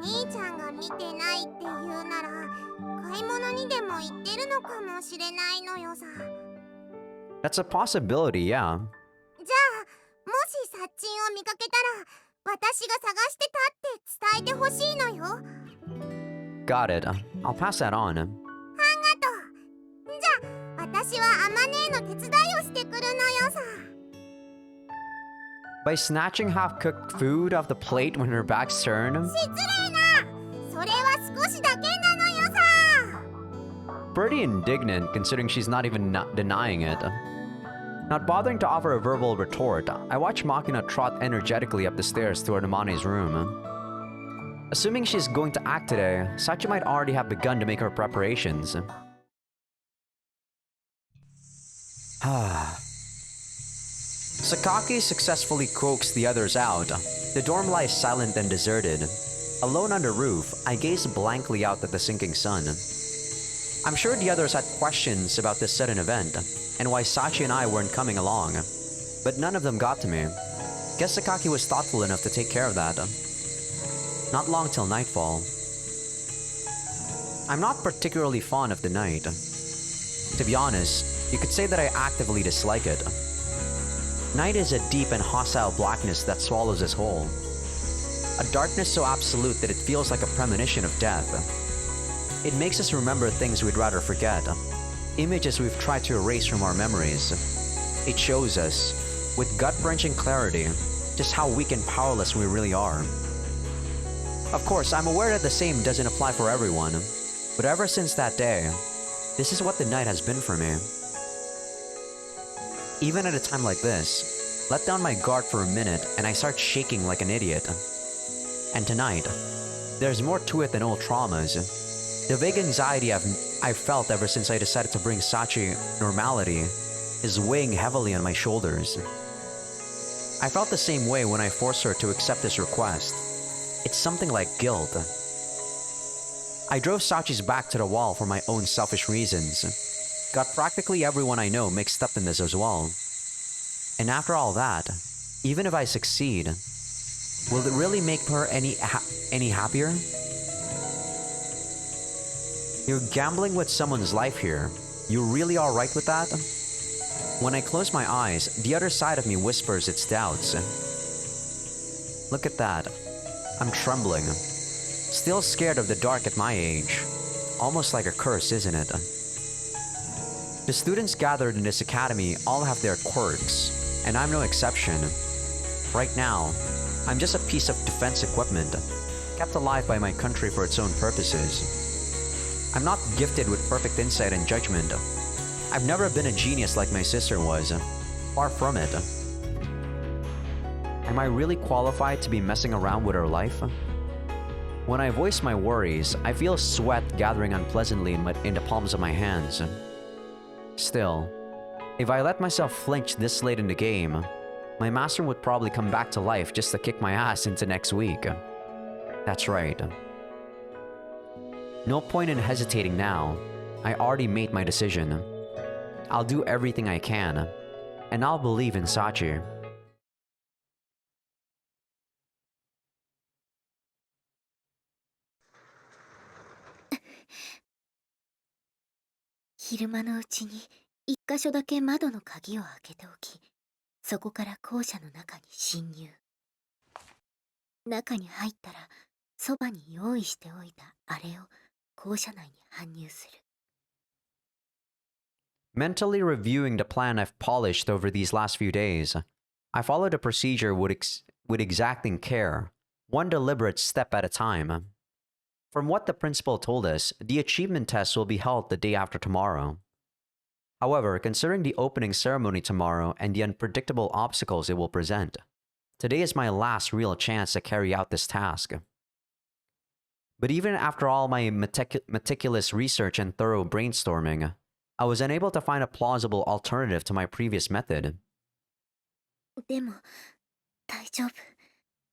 お兄ちゃんが見てないって言うなら買い物にでも行ってるのかもしれないのよさ。 That's a possibility, yeah. じゃあもしサッチンを見かけたら私が探してたって伝えてほしいのよ。 Got it. I'll pass that on. ありがとう。じゃあ私はアマネーの手伝いをしてくるのよさ。 By snatching half-cooked food off the plate when her back's turned? 失礼な。それは少しだけなのよさ。 Pretty indignant considering she's not even denying it. Not bothering to offer a verbal retort, I watch Makina trot energetically up the stairs toward Amani's room. Assuming she's going to act today, Sachi might already have begun to make her preparations. Sakaki successfully coaxed the others out. The dorm lies silent and deserted. Alone on the roof, I gaze blankly out at the sinking sun. I'm sure the others had questions about this sudden event, and why Sachi and I weren't coming along, but none of them got to me. Guess Sakaki was thoughtful enough to take care of that. Not long till nightfall. I'm not particularly fond of the night. To be honest, you could say that I actively dislike it. Night is a deep and hostile blackness that swallows us whole. A darkness so absolute that it feels like a premonition of death. It makes us remember things we'd rather forget, images we've tried to erase from our memories. It shows us, with gut-wrenching clarity, just how weak and powerless we really are. Of course, I'm aware that the same doesn't apply for everyone, but ever since that day, this is what the night has been for me. Even at a time like this, let down my guard for a minute and I start shaking like an idiot. And tonight, there's more to it than old traumas. The vague anxiety I've felt ever since I decided to bring Sachi normality is weighing heavily on my shoulders. I felt the same way when I forced her to accept this request. It's something like guilt. I drove Sachi's back to the wall for my own selfish reasons. Got practically everyone I know mixed up in this as well. And after all that, even if I succeed, will it really make her any happier? You're gambling with someone's life here. You really are right with that? When I close my eyes, the other side of me whispers its doubts. Look at that. I'm trembling. Still scared of the dark at my age. Almost like a curse, isn't it? The students gathered in this academy all have their quirks, and I'm no exception. Right now, I'm just a piece of defense equipment, kept alive by my country for its own purposes. I'm not gifted with perfect insight and judgment. I've never been a genius like my sister was. Far from it. Am I really qualified to be messing around with her life? When I voice my worries, I feel sweat gathering unpleasantly in the palms of my hands. Still, if I let myself flinch this late in the game, my master would probably come back to life just to kick my ass into next week. That's right. No point in hesitating now. I already made my decision. I'll do everything I can, and I'll believe in Sachi. Mentally reviewing the plan I've polished over these last few days, I followed a procedure with exacting care, one deliberate step at a time. From what the principal told us, the achievement test will be held the day after tomorrow. However, considering the opening ceremony tomorrow and the unpredictable obstacles it will present, today is my last real chance to carry out this task. But even after all my meticulous research and thorough brainstorming, I was unable to find a plausible alternative to my previous method. でも、大丈夫。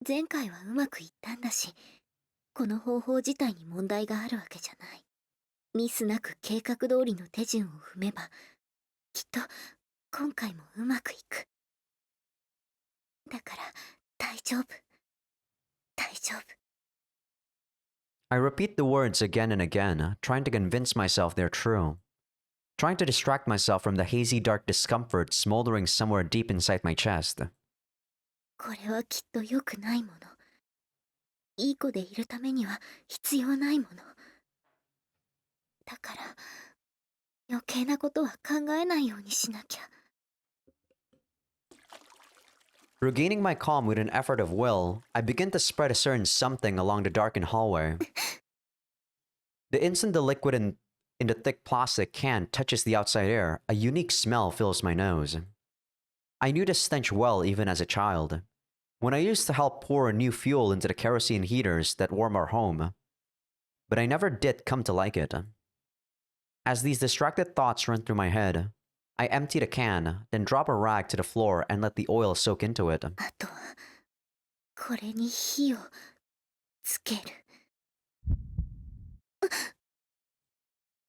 前回はうまくいったんだし、この方法自体に問題があるわけじゃない。ミスなく計画通りの手順を踏めば、きっと今回もうまくいく。だから大丈夫。大丈夫。I repeat the words again and again, trying to convince myself they're true. Trying to distract myself from the hazy dark discomfort smoldering somewhere deep inside my chest. これはきっと良くないもの。いい子でいるためには必要ないもの。だから余計なことは考えないようにしなきゃ。Regaining my calm with an effort of will, I begin to spread a certain something along the darkened hallway. The instant the liquid in the thick plastic can touches the outside air, a unique smell fills my nose. I knew the stench well even as a child, when I used to help pour new fuel into the kerosene heaters that warm our home. But I never did come to like it. As these distracted thoughts run through my head, I empty the can, then drop a rag to the floor and let the oil soak into it. あとはこれに火をつける。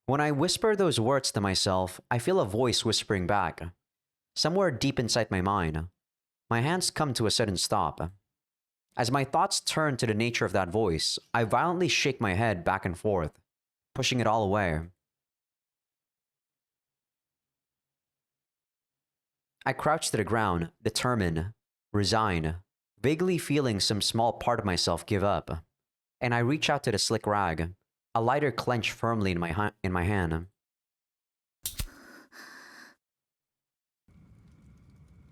When I whisper those words to myself, I feel a voice whispering back. Somewhere deep inside my mind, my hands come to a sudden stop. As my thoughts turn to the nature of that voice, I violently shake my head back and forth, pushing it all away. I crouch to the ground, determined, resigned, vaguely feeling some small part of myself give up, and I reach out to the slick rag, a lighter clenched firmly in my hand.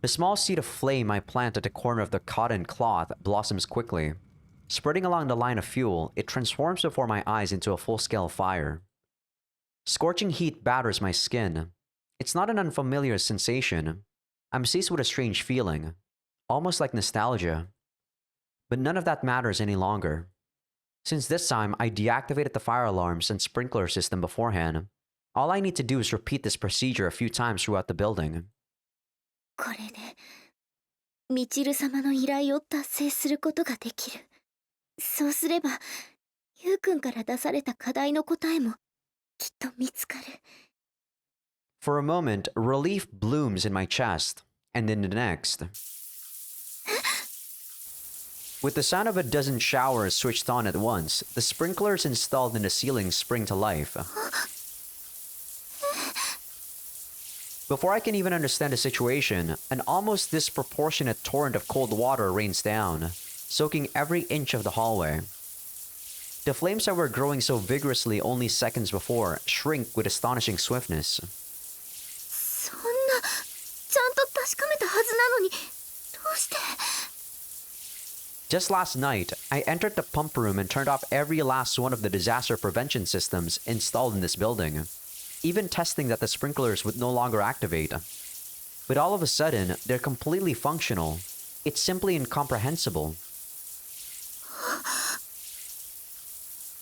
The small seed of flame I plant at the corner of the cotton cloth blossoms quickly. Spreading along the line of fuel, it transforms before my eyes into a full-scale fire. Scorching heat batters my skin. It's not an unfamiliar sensation. I'm seized with a strange feeling, almost like nostalgia. But none of that matters any longer. Since this time, I deactivated the fire alarms and sprinkler system beforehand. All I need to do is repeat this procedure a few times throughout the building. これでみちる様の依頼を達成することができる。そうすればゆうくんから出された課題の答えもきっと見つかる。 For a moment, relief blooms in my chest, and in the next. With the sound of a dozen showers switched on at once, the sprinklers installed in the ceiling spring to life. Before I can even understand the situation, an almost disproportionate torrent of cold water rains down, soaking every inch of the hallway. The flames that were growing so vigorously only seconds before shrink with astonishing swiftness. そんなちゃんと確かめたはずなのにどうして Just last night, I entered the pump room and turned off every last one of the disaster prevention systems installed in this building, even testing that the sprinklers would no longer activate. But all of a sudden, they're completely functional. It's simply incomprehensible.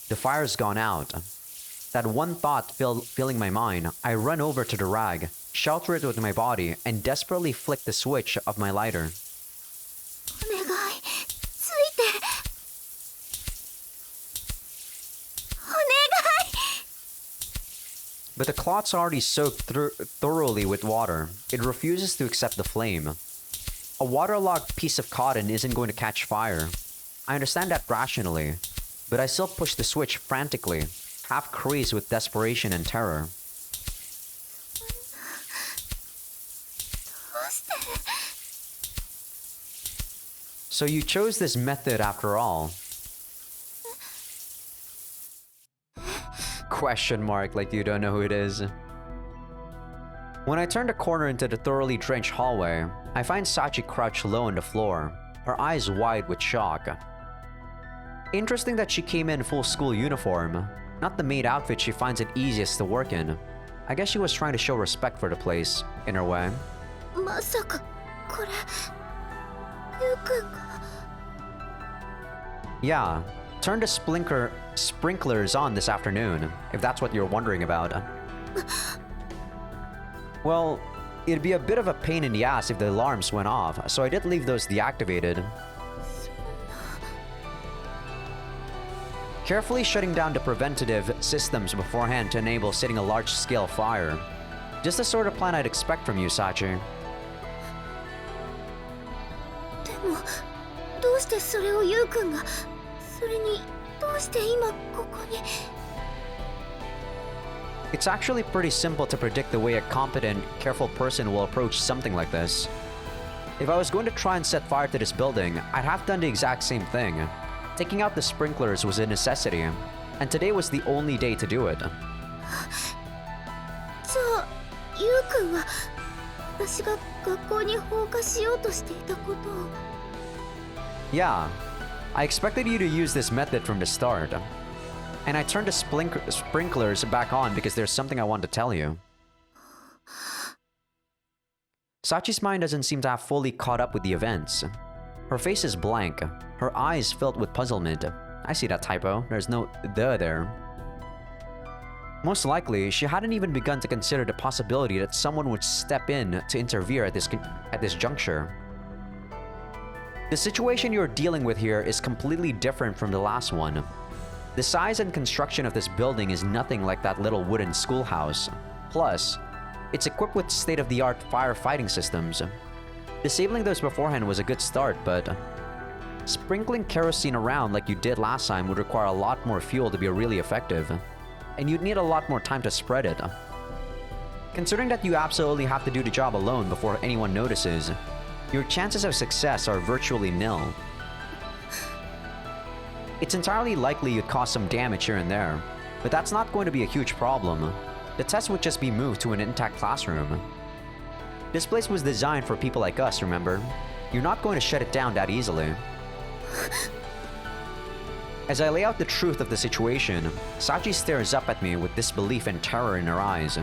The fire's gone out. That one thought filling my mind, I run over to the rag, shelter it with my body, and desperately flick the switch of my lighter. お願いついてお願い But the cloth's already soaked thoroughly with water. It refuses to accept the flame. A waterlogged piece of cotton isn't going to catch fire. I understand that rationally, but I still push the switch frantically, half crazed with desperation and terror. どうして So you chose this method after all? Question mark, like you don't know who it is. When I turn the corner into the thoroughly drenched hallway, I find Sachi crouched low on the floor, her eyes wide with shock. Interesting that she came in full school uniform, not the maid outfit she finds it easiest to work in. I guess she was trying to show respect for the place, in her way. まさかこれゆうくんが Yeah, turn the sprinklers on this afternoon, if that's what you're wondering about. Well, it'd be a bit of a pain in the ass if the alarms went off, so I did leave those deactivated. Carefully shutting down the preventative systems beforehand to enable setting a large-scale fire. Just the sort of plan I'd expect from you, Sachi. でもどうしてそれをゆうくんがそれにどうして今ここに It's actually pretty simple to predict the way a competent, careful person will approach something like this. If I was going to try and set fire to this building, I'd have done the exact same thing. Taking out the sprinklers was a necessity, and today was the only day to do it. じゃあゆうくんは私が学校に放火しようとしていたことを Yeah, I expected you to use this method from the start. And I turned the sprinklers back on because there's something I want to tell you. Sachi's mind doesn't seem to have fully caught up with the events. Her face is blank, her eyes filled with puzzlement. I see that typo, there's no "the" there. Most likely, she hadn't even begun to consider the possibility that someone would step in to interfere at this juncture. The situation you're dealing with here is completely different from the last one. The size and construction of this building is nothing like that little wooden schoolhouse. Plus, it's equipped with state-of-the-art firefighting systems. Disabling those beforehand was a good start, but sprinkling kerosene around like you did last time would require a lot more fuel to be really effective, and you'd need a lot more time to spread it. Considering that you absolutely have to do the job alone before anyone notices, your chances of success are virtually nil. It's entirely likely you'd cause some damage here and there, but that's not going to be a huge problem. The test would just be moved to an intact classroom. This place was designed for people like us, remember? You're not going to shut it down that easily. As I lay out the truth of the situation, Sachi stares up at me with disbelief and terror in her eyes.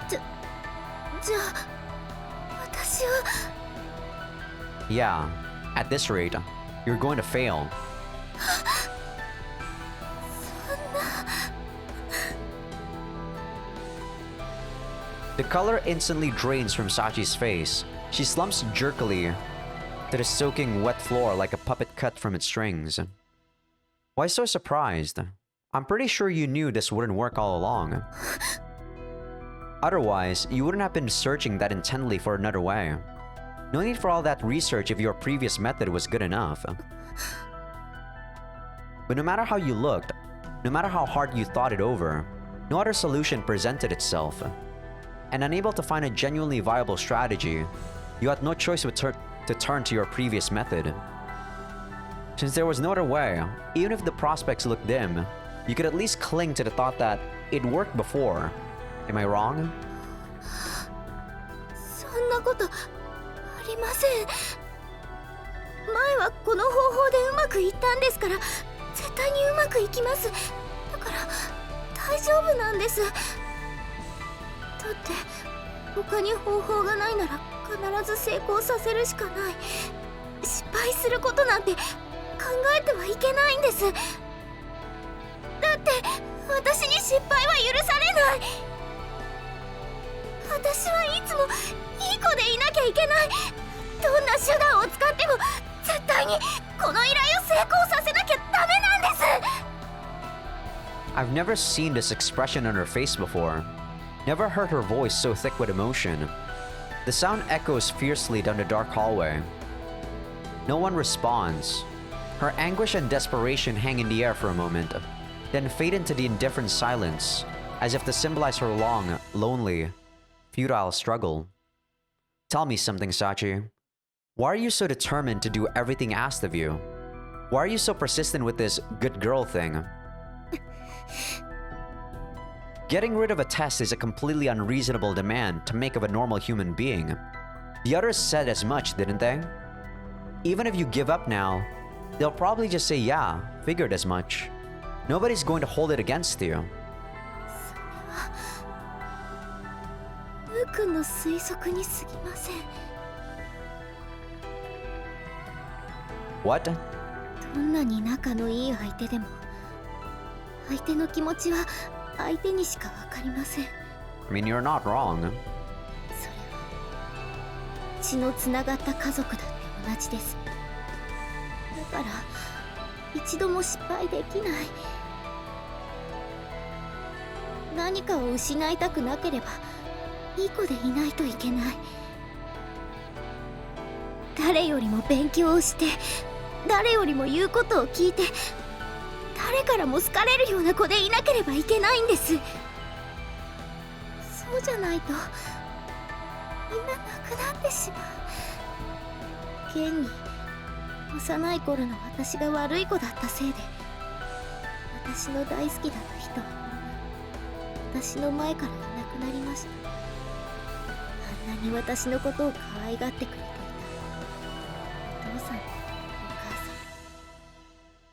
じゃあ私は Yeah, at this rate, you're going to fail. The color instantly drains from Sachi's face. She slumps jerkily to the soaking wet floor like a puppet cut from its strings. Why so surprised? I'm pretty sure you knew this wouldn't work all along. Otherwise, you wouldn't have been searching that intently for another way. No need for all that research if your previous method was good enough. But no matter how you looked, no matter how hard you thought it over, no other solution presented itself. And unable to find a genuinely viable strategy, you had no choice but to turn to your previous method. Since there was no other way, even if the prospects looked dim, you could at least cling to the thought that it worked before. Am I wrong? そんなことありません。前はこの方法でうまくいったんですから、絶対にうまくいきます。だから大丈夫なんです。だって他に方法がないなら必ず成功させるしかない。失敗することなんて考えてはいけないんです。だって私に失敗は許されない。私はいつもいい子でいなきゃいけない。どんな手段を使っても絶対にこの依頼を成功させなきゃダメなんです。 I've never seen this expression on her face before. Never heard her voice so thick with emotion. The sound echoes fiercely down the dark hallway. No one responds. Her anguish and desperation hang in the air for a moment, then fade into the indifferent silence, as if to symbolize her long, lonely, futile struggle. Tell me something, Sachi. Why are you so determined to do everything asked of you? Why are you so persistent with this good girl thing? Getting rid of a test is a completely unreasonable demand to make of a normal human being. The others said as much, didn't they? Even if you give up now, they'll probably just say, yeah, figured as much. Nobody's going to hold it against you. ムー君の推測に過ぎません。 What? どんなに仲のいい相手でも相手の気持ちは相手にしか分かりません。 I mean, you're not wrong. それは血のつながった家族だって同じです。だから一度も失敗できない。何かを失いたくなければいい子でいないといけない。誰よりも勉強をして誰よりも言うことを聞いて誰からも好かれるような子でいなければいけないんです。そうじゃないとみんな亡くなってしまう。現に幼い頃の私が悪い子だったせいで私の大好きだった人はみんな私の前からいなくなりました。あんなに私のことを可愛がってくれていたお父さんとお母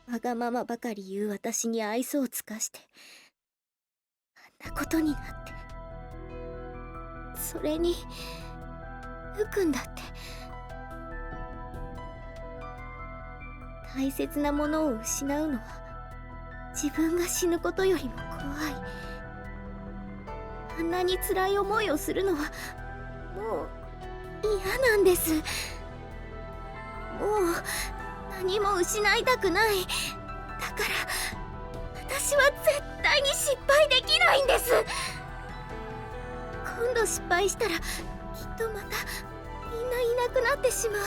さん、わがままばかり言う私に愛想を尽かしてあんなことになって、それにふくんだって大切なものを失うのは自分が死ぬことよりも怖い。あんなに辛い思いをするのはもう嫌なんです。もう何も失いたくない。だから私は絶対に失敗できないんです。今度失敗したらきっとまたみんないなくなってしまう。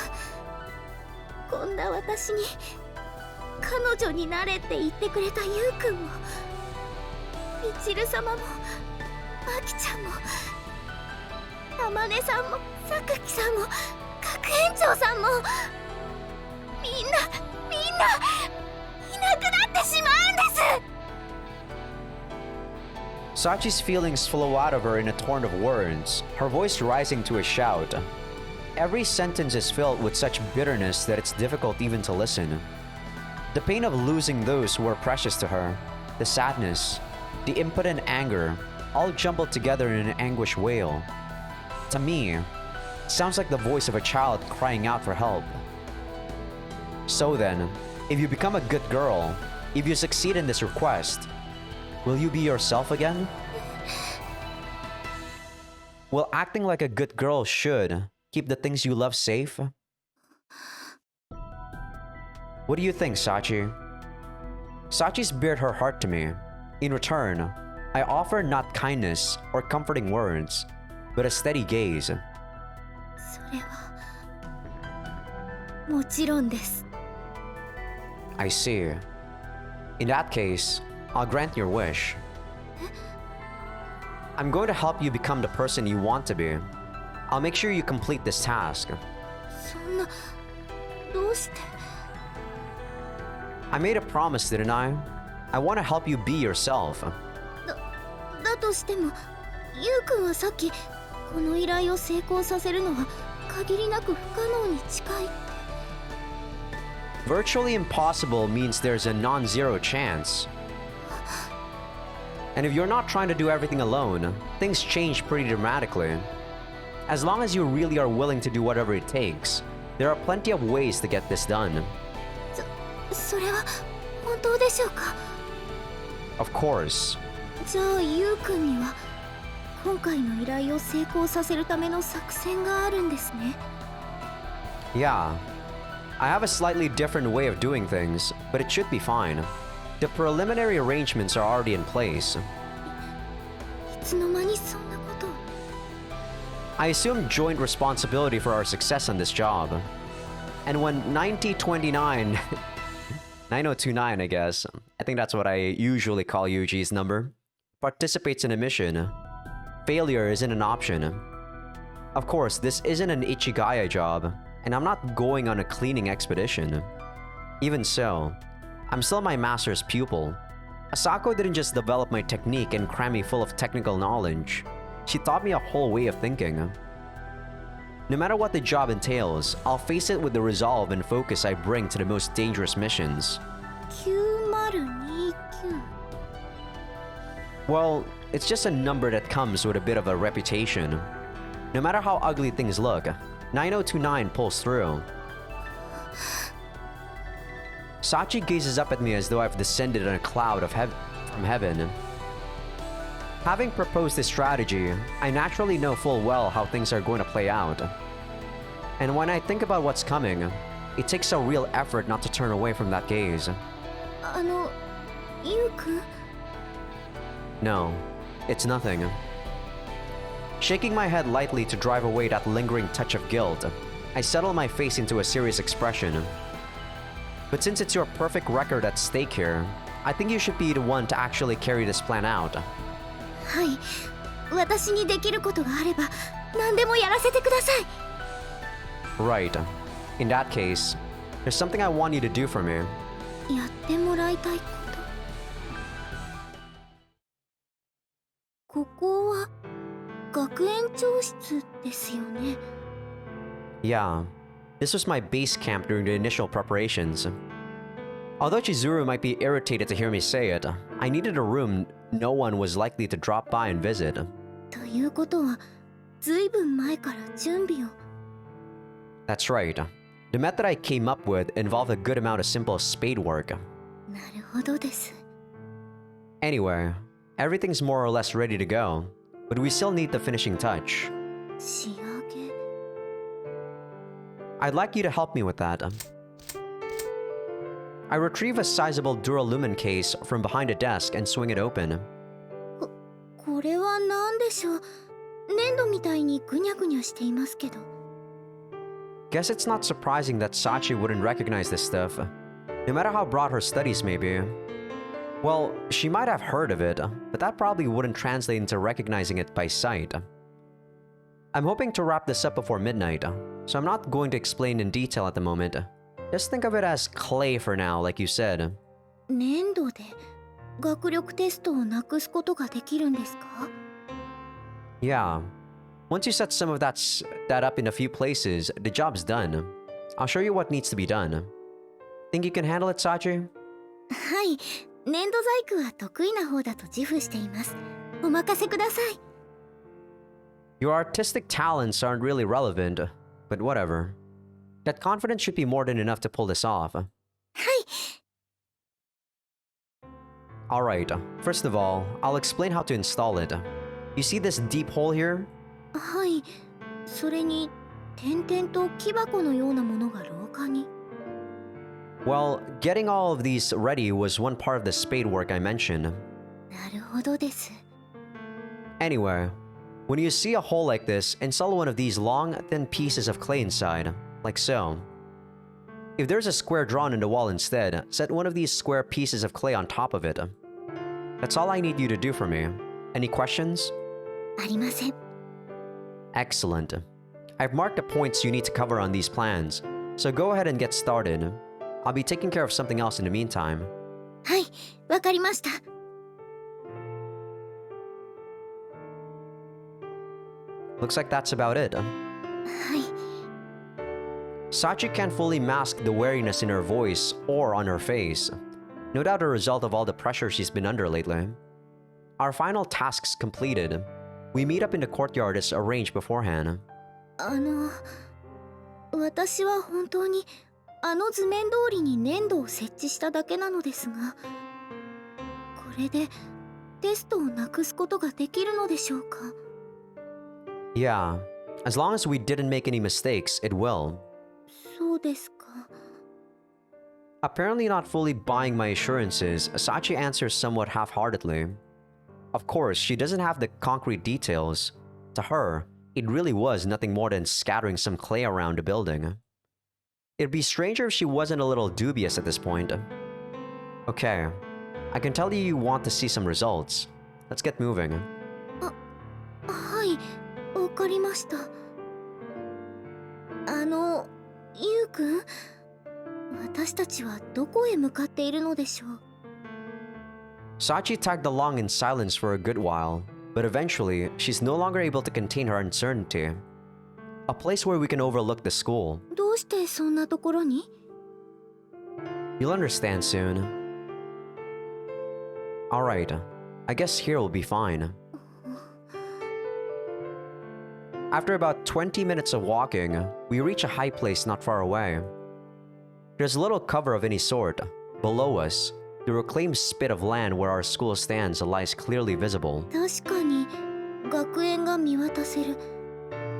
こんな私に彼女になれって言ってくれたゆうくんもみちる様もまきちゃんもあまねさんもさかきさんも学園長さんもみんないなくなってしまうんです。Sachi's feelings flow out of her in a torrent of words, her voice rising to a shout. Every sentence is filled with such bitterness that it's difficult even to listen. The pain of losing those who are precious to her, the sadness, the impotent anger, all jumbled together in an anguished wail. To me, it sounds like the voice of a child crying out for help. So then, if you become a good girl, if you succeed in this request, will you be yourself again? Will acting like a good girl should keep the things you love safe? What do you think, Sachi? Sachi's bared her heart to me. In return, I offer not kindness or comforting words, but a steady gaze. それはもちろんです。 I see. In that case, I'll grant your wish. I'm going to help you become the person you want to be. I'll make sure you complete this task. そんな、どうして？ I made a promise, didn't I? I want to help you be yourself. だとしても、ゆうくんはさっきこの依頼を成功させるのは限りなく不可能に近い。 Virtually impossible means there's a non-zero chance. And if you're not trying to do everything alone, things change pretty dramatically. As long as you really are willing to do whatever it takes, there are plenty of ways to get this done. それは本当でしょうか？ Of course. じゃあゆうくんには今回の依頼を成功させるための作戦があるんですね。 Yeah. I have a slightly different way of doing things, but it should be fine. The preliminary arrangements are already in place. いつの間にそんなこと。 I assume joint responsibility for our success on this job. And when 9029... 9029, I guess. I think that's what I usually call Yuji's number. Participates in a mission. Failure isn't an option. Of course, this isn't an Ichigaya job, and I'm not going on a cleaning expedition. Even so, I'm still my master's pupil. Asako didn't just develop my technique and cram me full of technical knowledge. She taught me a whole way of thinking. No matter what the job entails, I'll face it with the resolve and focus I bring to the most dangerous missions. 9029。 Well, it's just a number that comes with a bit of a reputation. No matter how ugly things look, 9029 pulls through. Sachi gazes up at me as though I've descended on a cloud from heaven. Having proposed this strategy, I naturally know full well how things are going to play out. And when I think about what's coming, it takes a real effort not to turn away from that gaze. ゆうくん？ No, it's nothing. Shaking my head lightly to drive away that lingering touch of guilt, I settle my face into a serious expression. But since it's your perfect record at stake here, I think you should be the one to actually carry this plan out. はい、私にできることがあれば何でもやらせてください。 Right. In that case, there's something I want you to do for me. やってもらいたいこと。ここは学園長室ですよね。 Yeah, this was my base camp during the initial preparations. Although Chizuru might be irritated to hear me say it, I needed a room no one was likely to drop by and visit. ということは、ずいぶん前から準備を。 That's right. The method I came up with involved a good amount of simple spade work. なるほどです。 Anyway, everything's more or less ready to go, but we still need the finishing touch. 仕上げ。 I'd like you to help me with that. I retrieve a sizable duralumin case from behind a desk and swing it open. これは何でしょう。粘土みたいにぐにゃぐにゃしていますけど。 Guess it's not surprising that Sachi wouldn't recognize this stuff, no matter how broad her studies may be. Well, she might have heard of it, but that probably wouldn't translate into recognizing it by sight. I'm hoping to wrap this up before midnight, so I'm not going to explain in detail at the moment. Just think of it as clay for now, like you said. 粘土で学力テストをなくすことができるんですか？ Yeah. Once you set some of that up in a few places, the job's done. I'll show you what needs to be done. Think you can handle it, Sachi? はい、粘土細工は得意な方だと自負しています。お任せください。 Your artistic talents aren't really relevant, but whatever. That confidence should be more than enough to pull this off. はい。 Alright, first of all, I'll explain how to install it. You see this deep hole here? はい。それに点々と木箱のようなものが廊下に。 Well, getting all of these ready was one part of the spade work I mentioned. なるほどです。 Anyway, when you see a hole like this, install one of these long, thin pieces of clay inside, like so. If there's a square drawn in the wall instead, set one of these square pieces of clay on top of it. That's all I need you to do for me. Any questions? ありません。 Excellent. I've marked the points you need to cover on these plans, so go ahead and get started. I'll be taking care of something else in the meantime. はい、わかりました。 Looks like that's about it. はい。 Sachi can't fully mask the wariness in her voice or on her face. No doubt a result of all the pressure she's been under lately. Our final tasks completed. We meet up in the courtyard as arranged beforehand. 私は本当に図面通りに粘土を設置しただけなのですが、これでテストをなくすことができるのでしょうか？ Yeah, as long as we didn't make any mistakes, it will. そうですか。 Apparently not fully buying my assurances, Sachi answers somewhat half-heartedly. Of course, she doesn't have the concrete details. To her, it really was nothing more than scattering some clay around the building. It'd be stranger if she wasn't a little dubious at this point. Okay, I can tell you want to see some results. Let's get moving. はい、わかりました。ゆうくん、私たちはどこへ向かっているのでしょう？ Sachi tagged along in silence for a good while, but eventually, she's no longer able to contain her uncertainty. A place where we can overlook the school. どうしてそんなところに？ You'll understand soon. Alright, I guess here will be fine. After about 20 minutes of walking, we reach a high place not far away. There's little cover of any sort. Below us, the reclaimed spit of land where our school stands lies clearly visible. 確かに学園が見渡せる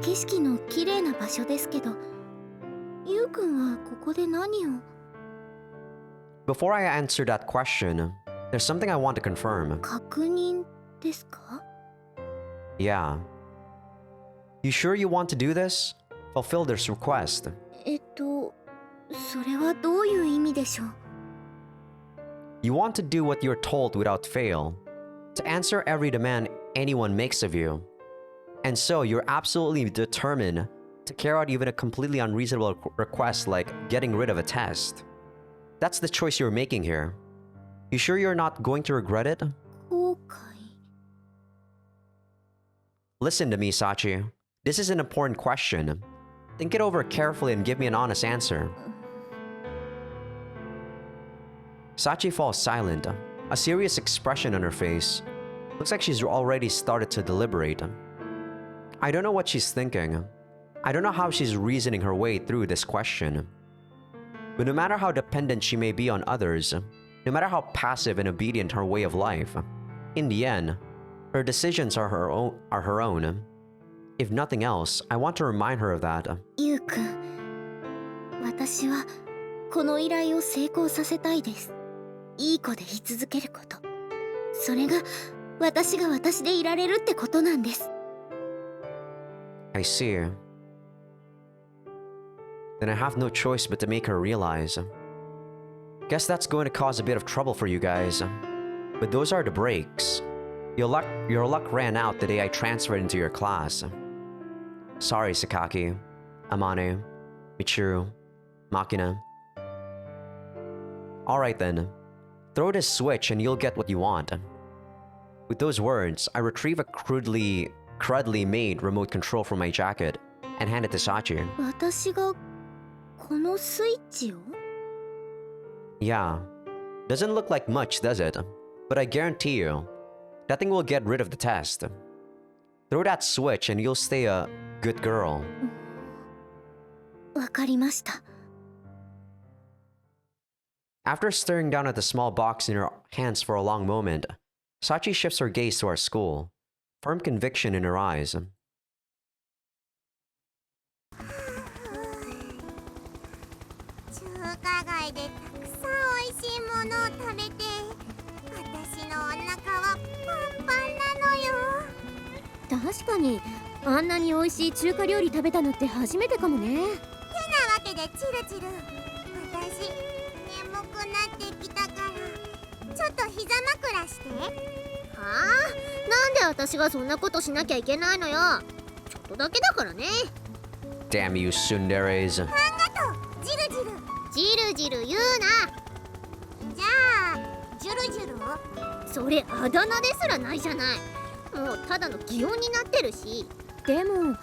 景色の綺麗な場所ですけど、ゆうくんはここで何を？ Before I answer that question, there's something I want to confirm. 確認ですか？ Yeah. You sure you want to do this? Fulfill this request. それはどういう意味でしょう？ You want to do what you're told without fail. To answer every demand anyone makes of you. And so you're absolutely determined to carry out even a completely unreasonable request like getting rid of a test. That's the choice you're making here. You sure you're not going to regret it? 後悔。 Listen to me, Sachi. This is an important question. Think it over carefully and give me an honest answer. Sachi falls silent, a serious expression on her face. Looks like she's already started to deliberate. I don't know what she's thinking. I don't know how she's reasoning her way through this question. But no matter how dependent she may be on others, no matter how passive and obedient her way of life, in the end, her decisions are her own. If nothing else, I want to remind her of that. ゆうくん、私はこの依頼を成功させたいです。いい子で居続けること。それが私が私でいられるってことなんです。 I see. Then I have no choice but to make her realize. Guess that's going to cause a bit of trouble for you guys. But those are the breaks. Your luck ran out the day I transferred into your class. Sorry, Sakaki, Amane, Michiru, Makina. Alright then. Throw this switch and you'll get what you want. With those words, I retrieve a crudely made remote control from my jacket and hand it to Sachi. 私がこのスイッチを Yeah. Doesn't look like much, does it? But I guarantee you, that thing will get rid of the test. Throw that switch and you'll stay a good girl. わかりました。 After staring down at the small box in her hands for a long moment, Sachi shifts her gaze to our school, firm conviction in her eyes. 中華街でたくさん美味しいものを食べて、私のお腹はパンパンなのよ。確かにあんなに美味しい中華料理食べたのって初めてかもね。てなわけでチルチル、私眠くなってきたからちょっと膝枕して。はあ、なんで私がそんなことしなきゃいけないのよ。ちょっとだけだからね。 Damn you tsunderes. ありがとう、ジルジル。ジルジル言うな。じゃあジュルジュル？それあだ名ですらないじゃない。もうただの擬音になってるし。でも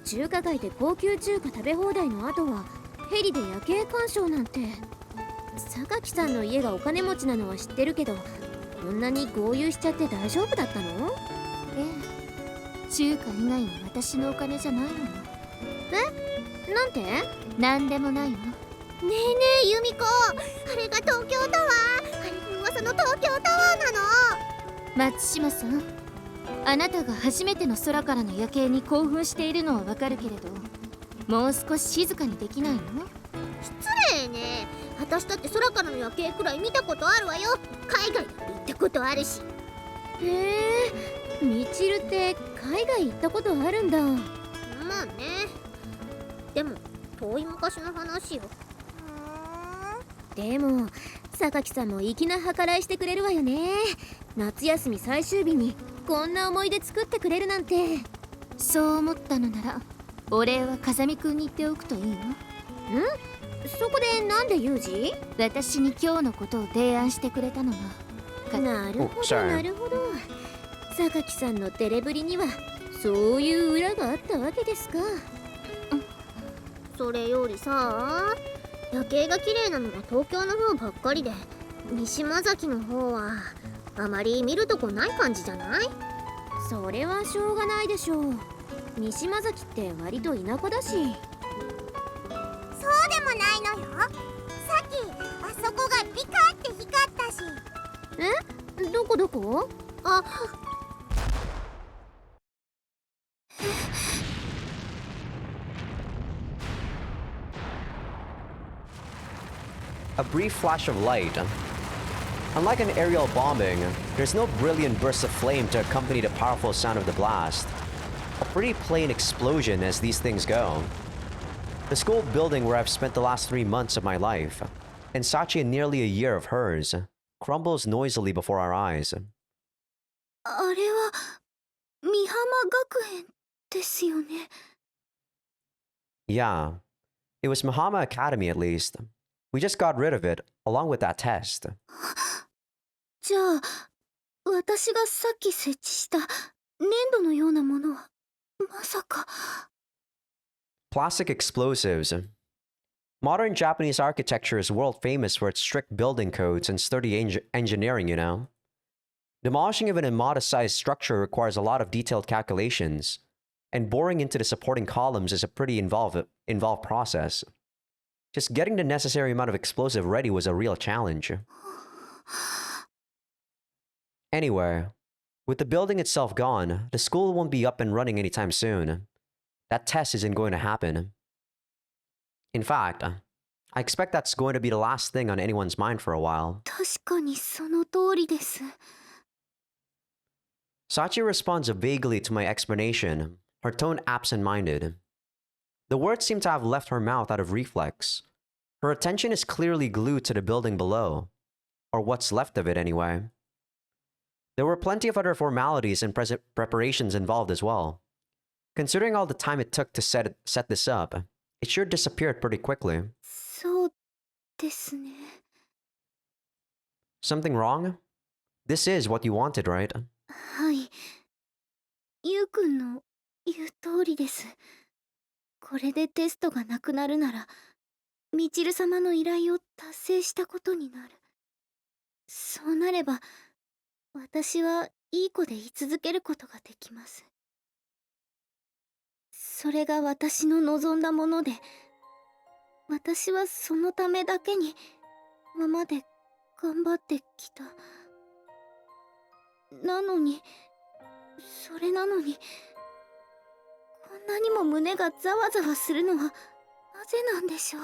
中華街で高級中華食べ放題の後はヘリで夜景鑑賞なんて。榊さんの家がお金持ちなのは知ってるけど、こんなに豪遊しちゃって大丈夫だったの？ええ、中華以外は私のお金じゃないのよ。え？なんて？なんでもないわ。ねえねえユミコ、あれが東京タワー、あれが噂の東京タワーなの。松島さん、あなたが初めての空からの夜景に興奮しているのはわかるけれど、もう少し静かにできないの？失礼ね。私だって空からの夜景くらい見たことあるわよ。海外だって行ったことあるし。へえ、みちるって海外行ったことあるんだ。まあね。でも遠い昔の話よ。でも榊さんも粋な計らいしてくれるわよね。夏休み最終日にこんな思い出作ってくれるなんて。そう思ったのならお礼は風見くんに言っておくといいの。そこでなんでユージ？私に今日のことを提案してくれたのはなるほ Oh, ど sorry. なるほど。榊さんのテレぶりにはそういう裏があったわけですか。それよりさ、夜景が綺麗なのは東京の方ばっかりで、三島崎の方はあまり見るとこない感じじゃない？それはしょうがないでしょう。三島崎って割と田舎だし。そうでもないのよ。さっきあそこがピカって光ったし。え？どこどこ？あ、A brief flash of light. Unlike an aerial bombing, there's no brilliant burst of flame to accompany the powerful sound of the blast. A pretty plain explosion as these things go. The school building where I've spent the last 3 months of my life, and Sachi nearly a year of hers, crumbles noisily before our eyes. あれは美浜学園ですよね。Yeah, it was Mahama Academy at least. We just got rid of it, along with that test. じゃあ私がさっき設置した粘土のようなものはまさか。 Plastic explosives. Modern Japanese architecture is world famous for its strict building codes and sturdy engineering, you know. Demolishing of an immodest-sized structure requires a lot of detailed calculations, and boring into the supporting columns is a pretty involved process. Just getting the necessary amount of explosive ready was a real challenge. Anyway, with the building itself gone, the school won't be up and running anytime soon. That test isn't going to happen. In fact, I expect that's going to be the last thing on anyone's mind for a while. 確かにその通りです。 Sachi responds vaguely to my explanation, her tone absent-minded. The words seem to have left her mouth out of reflex. Her attention is clearly glued to the building below, or what's left of it anyway. There were plenty of other formalities and preparations involved as well. Considering all the time it took to set this up, it sure disappeared pretty quickly. そうですね。Something wrong? This is what you wanted, right? はい。ゆうくんの言う通りです。これでテストがなくなるなら、みちる様の依頼を達成したことになる。そうなれば、私はいい子で居続けることができます。それが私の望んだもので、私はそのためだけに今まで頑張ってきた。なのに、それなのに、こんなにも胸がざわざわするのはなぜなんでしょう。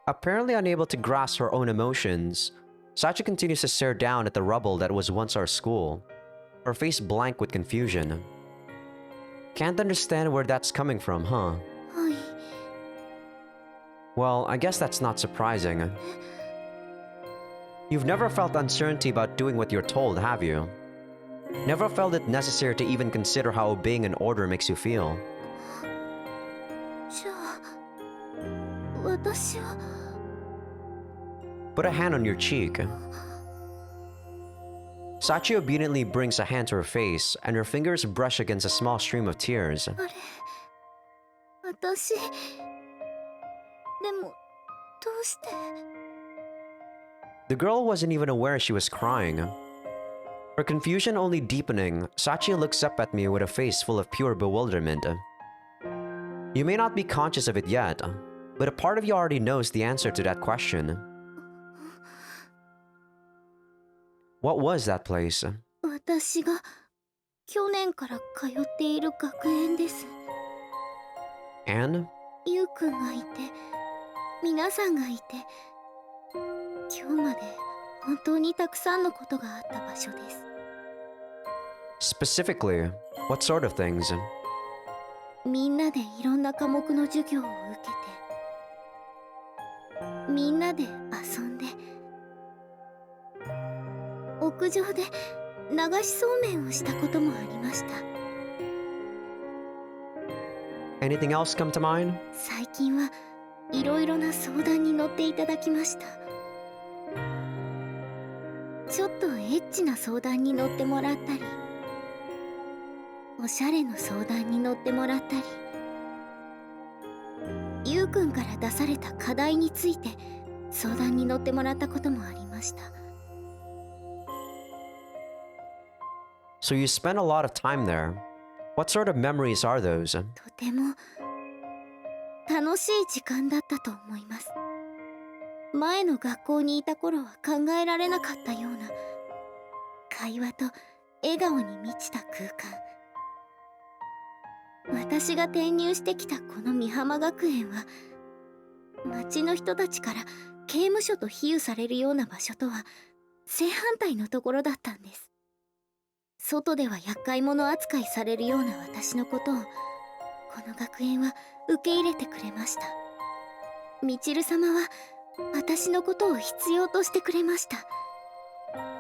Apparently unable to grasp her own emotions, Sachi continues to stare down at the rubble that was once our school, her face blank with confusion. Can't understand where that's coming from, huh? はい。 Well, I guess that's not surprising. You've never felt uncertainty about doing what you're told, have you? Never felt it necessary to even consider how obeying an order makes you feel. じゃあ、私は。 Put a hand on your cheek. Sachi obediently brings a hand to her face, and her fingers brush against a small stream of tears. あれ、私。でも、どうして。 The girl wasn't even aware she was crying. Her confusion only deepening, Sachi looks up at me with a face full of pure bewilderment. You may not be conscious of it yet, but a part of you already knows the answer to that question. What was that place? 私が去年から通っている学園です。 Anne? ゆうくんがいて、皆さんがいて、今日まで本当にたくさんのことがあった場所です。 Specifically, what sort of things? みんなでいろんな科目の授業を受けて、みんなで遊んで、屋上で流しそうめんをしたこともありました。 Anything else come to mind? 最近はいろいろな相談に乗っていただきました。ちょっとエッチな相談に乗ってもらったり、おしゃれの相談に乗ってもらったり、ゆうくんから出された課題について相談に乗ってもらったこともありました。 So you spent a lot of time there. What sort of memories are those? とても楽しい時間だったと思います。前の学校にいた頃は考えられなかったような会話と笑顔に満ちた空間。私が転入してきたこの美浜学園は、町の人たちから刑務所と比喩されるような場所とは正反対のところだったんです。外では厄介者扱いされるような私のことを、この学園は受け入れてくれました。みちる様は私のことを必要としてくれました。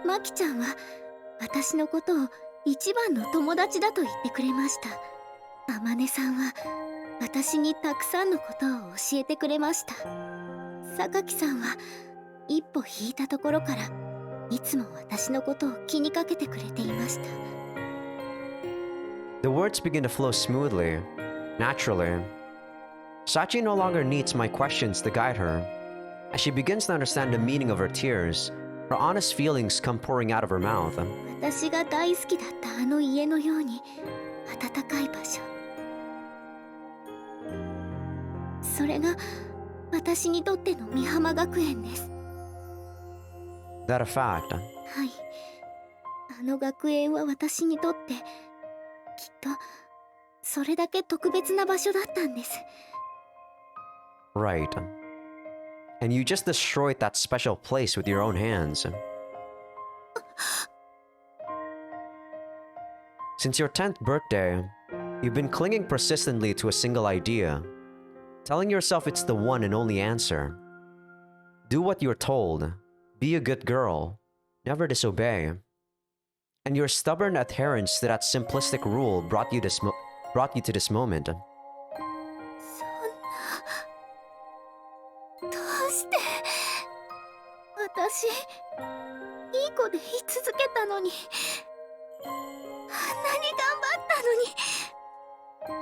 まきちゃんは私のことを一番の友達だと言ってくれました。あまねさんは私にたくさんのことを教えてくれました。榊さんは一歩引いたところからいつも私のことを気にかけてくれていました。 The words begin to flow smoothly, naturally. Sachi no longer needs my questions to guide her. As she begins to understand the meaning of her tears, her honest feelings come pouring out of her mouth. 私が大好きだったあの家のように暖かい場所、それが私にとっての美浜学園です。 That a fact? はい、あの学園は私にとってきっとそれだけ特別な場所だったんです。 Right. And you just destroyed that special place with your own hands. Since your 10th birthday, you've been clinging persistently to a single idea, telling yourself it's the one and only answer. Do what you're told, be a good girl, never disobey. And your stubborn adherence to that simplistic rule brought you to this moment. そんな、どうして私いい子でい続けたのに、あんなに頑張ったのに、ど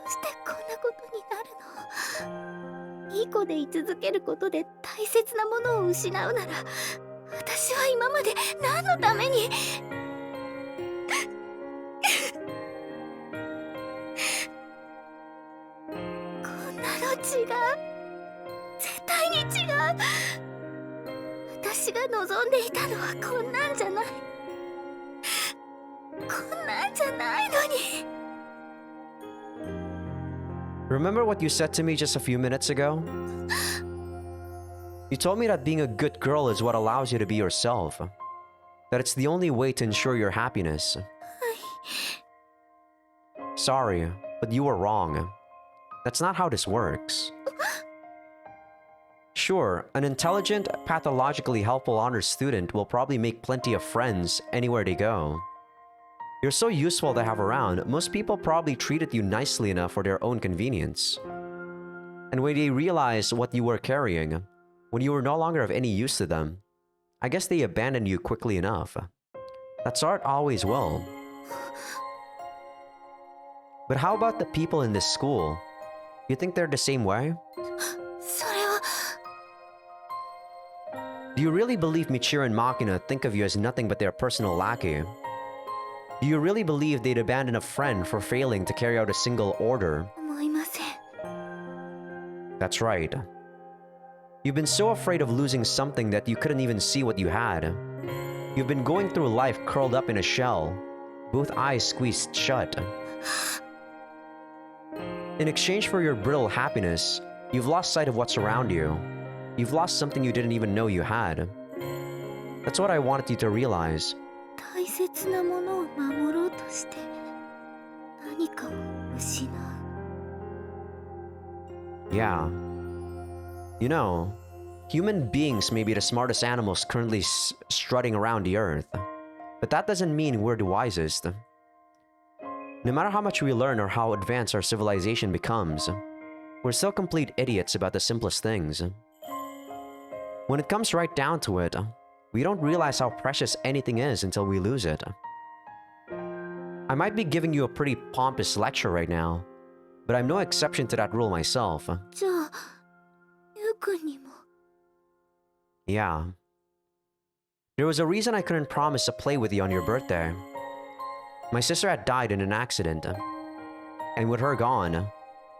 うしてこんなことになるの。いい子でい続けることで大切なものを失うなら、私は今まで何のために。こんなの違う、絶対に違う。私が望んでいたのはこんなんじゃない、こんなんじゃないのに。 Remember what you said to me just a few minutes ago? You told me that being a good girl is what allows you to be yourself. That it's the only way to ensure your happiness. Sorry, but you were wrong. That's not how this works. Sure, an intelligent, pathologically helpful honor student will probably make plenty of friends anywhere they go. You're so useful to have around, most people probably treated you nicely enough for their own convenience. And when they realized what you were carrying, when you were no longer of any use to them, I guess they abandoned you quickly enough. That's art always will. But how about the people in this school? You think they're the same way? それは Do you really believe Michiru and Makina think of you as nothing but their personal lackey? Do you really believe they'd abandon a friend for failing to carry out a single order? 思いません。 That's right. You've been so afraid of losing something that you couldn't even see what you had. You've been going through life curled up in a shell, both eyes squeezed shut. In exchange for your brittle happiness, you've lost sight of what's around you. You've lost something you didn't even know you had. That's what I wanted you to realize. 大切なものを守ろうとして何かを失う。 Yeah. You know, human beings may be the smartest animals currently strutting around the earth, but that doesn't mean we're the wisest. No matter how much we learn or how advanced our civilization becomes, we're still complete idiots about the simplest things. When it comes right down to it, we don't realize how precious anything is until we lose it. I might be giving you a pretty pompous lecture right now, but I'm no exception to that rule myself. じゃあゆうくんにも。 Yeah. There was a reason I couldn't promise to play with you on your birthday. My sister had died in an accident, and with her gone,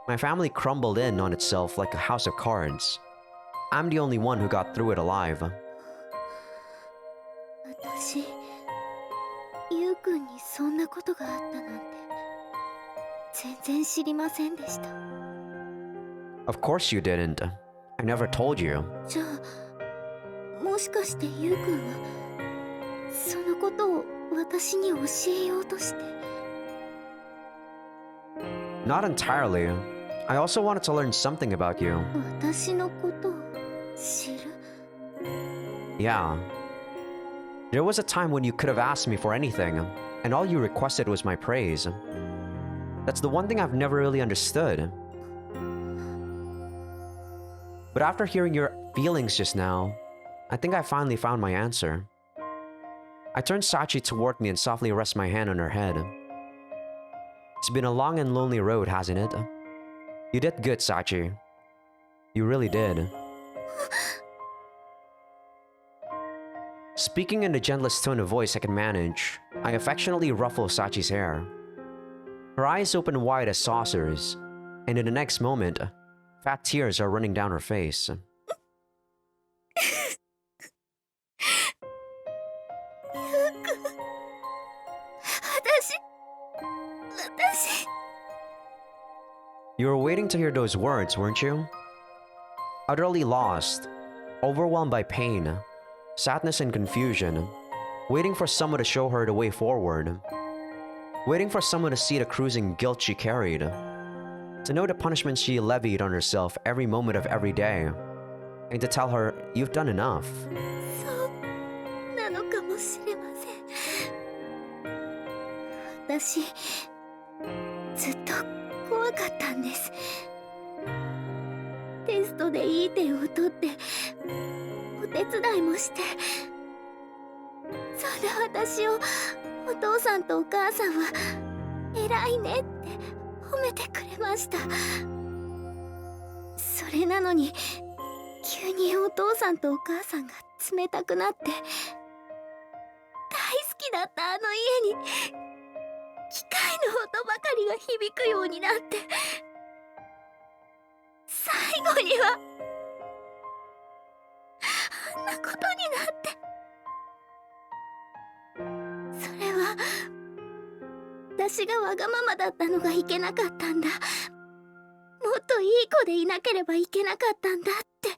my family crumbled in on itself like a house of cards. I'm the only one who got through it alive. 私ゆうくんにそんなことがあったなんて全然知りませんでした。 Of course you didn't. I never told you. じゃあもしかしてゆうくんはそのことを私に教えようとして。 Not entirely. I also wanted to learn something about you. 私のことを知る。 Yeah. There was a time when you could have asked me for anything, and all you requested was my praise. That's the one thing I've never really understood. But after hearing your feelings just now, I think I finally found my answer. I turned Sachi toward me and softly rest my hand on her head. It's been a long and lonely road, hasn't it? You did good, Sachi. You really did. Speaking in the gentlest tone of voice I could manage, I affectionately ruffle Sachi's hair. Her eyes open wide as saucers, and in the next moment, fat tears are running down her face. 私 You were waiting to hear those words, weren't you? Utterly lost, overwhelmed by pain, sadness and confusion, waiting for someone to show her the way forward, waiting for someone to see the cruising guilt she carried, to know the punishment she levied on herself every moment of every day, and to tell her, you've done enough. そうなのかもしれません。私ずっと怖かったんです。テストでいい点を取ってモテ手伝いもして、そんな私をお父さんとお母さんは偉いねって褒めてくれました。それなのに急にお父さんとお母さんが冷たくなって、大好きだったあの家に機械の音ばかりが響くようになって、最後にはあんなことになって、それは私がわがままだったのがいけなかったんだ、もっといい子でいなければいけなかったんだって。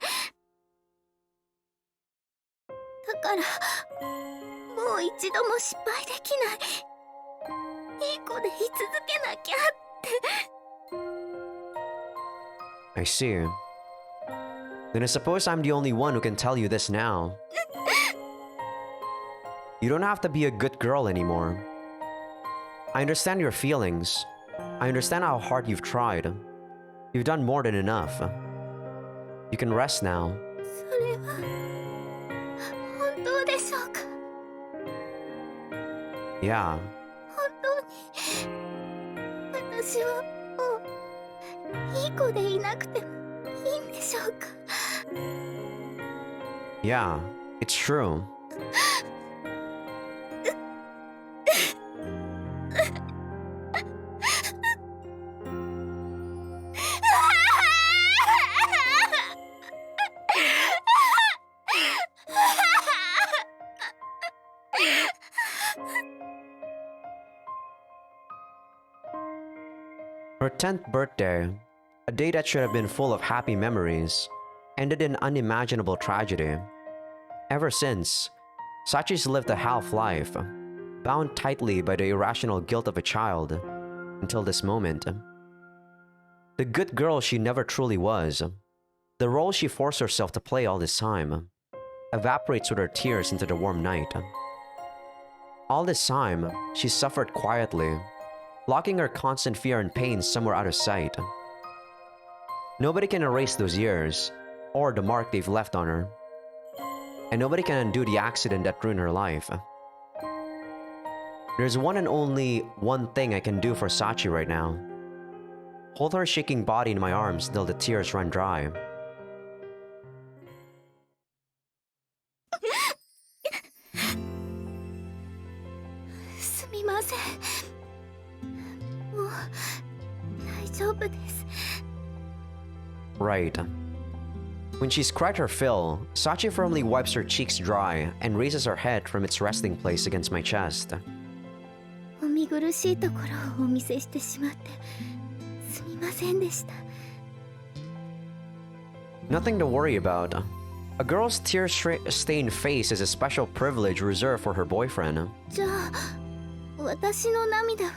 だからもう一度も失敗できない、いい子でい続けなきゃって。I see. Then I suppose I'm the only one who can tell you this now. You don't have to be a good girl anymore. I understand your feelings. I understand how hard you've tried. You've done more than enough. You can rest now. それは本当でしょうか。 Yeah. 本当に私はもういい子でいなくてもいいんでしょうか。 Yeah, it's true. Her 10th birthday, a day that should have been full of happy memories, ended in unimaginable tragedy. Ever since, Sachi's lived a half-life, bound tightly by the irrational guilt of a child, until this moment. The good girl she never truly was, the role she forced herself to play all this time, evaporates with her tears into the warm night. All this time, she suffered quietly, locking her constant fear and pain somewhere out of sight. Nobody can erase those years, or the mark they've left on her. And nobody can undo the accident that ruined her life. There's one and only one thing I can do for Sachi right now. Hold her shaking body in my arms till the tears run dry. すみません。もう大丈夫です。 Right. When she's cried her fill, Sachi firmly wipes her cheeks dry and raises her head from its resting place against my chest. お見苦しいところをお見せしてしまってすみませんでした。 Nothing to worry about. A girl's tear-stained face is a special privilege reserved for her boyfriend. じゃあ私の涙は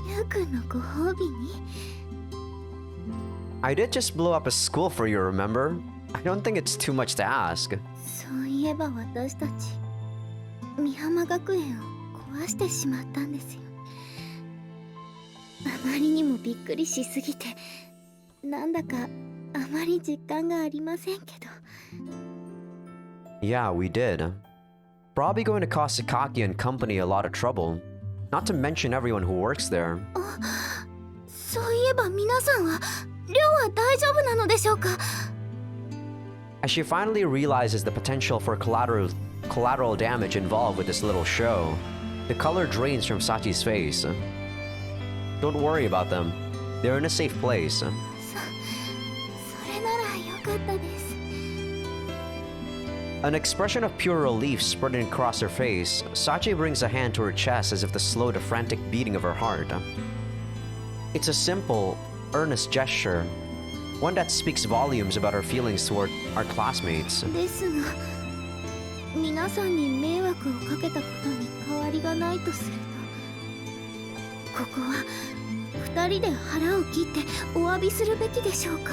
ゆうくんのご褒美に。 I did just blow up a school for you, remember? I don't think it's too much to ask. そういえば私たち美浜学園を壊してしまったんですよ。あまりにもびっくりしすぎてなんだかあまり実感がありませんけど。 Yeah, we did. Probably going to cause Sakaki and company a lot of trouble. Not to mention everyone who works there. そういえば皆さんは寮は大丈夫なのでしょうか。 As she finally realizes the potential for collateral damage involved with this little show, the color drains from Sachi's face. Don't worry about them. They're in a safe place. それならよかったです。 An expression of pure relief spreading across her face, Sachi brings a hand to her chest as if to slow the frantic beating of her heart. It's a simple, earnest gesture, one that speaks volumes about her feelings toward our classmates. ですが皆さんに迷惑をかけたことに変わりがないとすると、ここは二人で腹を切ってお詫びするべきでしょうか。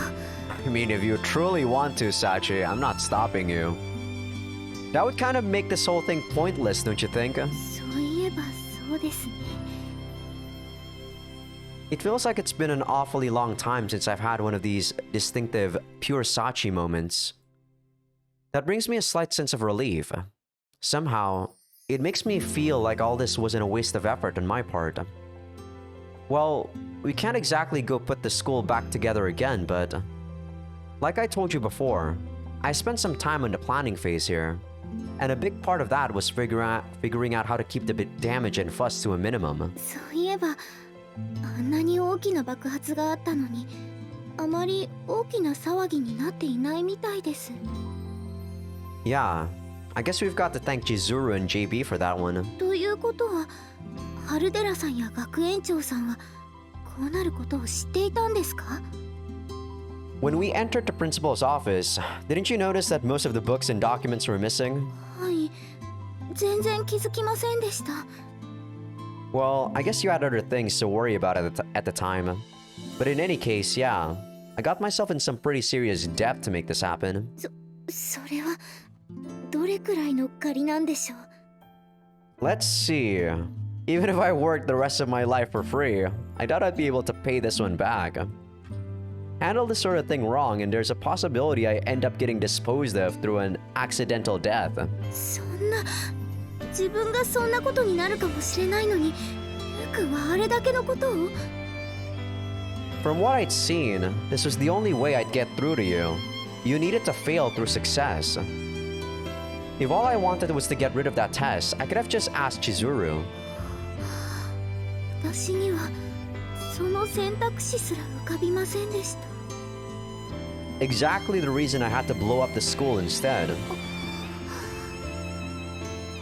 I mean, if you truly want to, Sachi, I'm not stopping you. That would kind of make this whole thing pointless, don't you think? そういえばそうですね。 It feels like it's been an awfully long time since I've had one of these distinctive, pure Sachi moments. That brings me a slight sense of relief. Somehow, it makes me feel like all this wasn't a waste of effort on my part. Well, we can't exactly go put the school back together again, but like I told you before, I spent some time on the planning phase here, and a big part of that was figuring out how to keep the damage and fuss to a minimum. そういえばあんなに大きな爆発があったのにあまり大きな騒ぎになっていないみたいです。 Yeah, I guess we've got to thank Chizuru and JB for that one. ということは春寺さんや学園長さんはこうなることを知っていたんですか？ When we entered the principal's office, didn't you notice that most of the books and documents were missing? はい、全然気づきませんでした。 Well, I guess you had other things to worry about at the time. But in any case, yeah, I got myself in some pretty serious debt to make this happen. それはどれくらいの借りなんでしょう？ Let's see. Even if I worked the rest of my life for free, I doubt I'd be able to pay this one back. Handle this sort of thing wrong and there's a possibility I end up getting disposed of through an accidental death. そんな自分がそんなことになるかもしれないのにゆうくんはあれだけのことを？ From what I'd seen, this was the only way I'd get through to you. You needed to fail through success. If all I wanted was to get rid of that test, I could have just asked Chizuru. 私にはその選択肢すら浮かびませんでした。 Exactly the reason I had to blow up the school instead.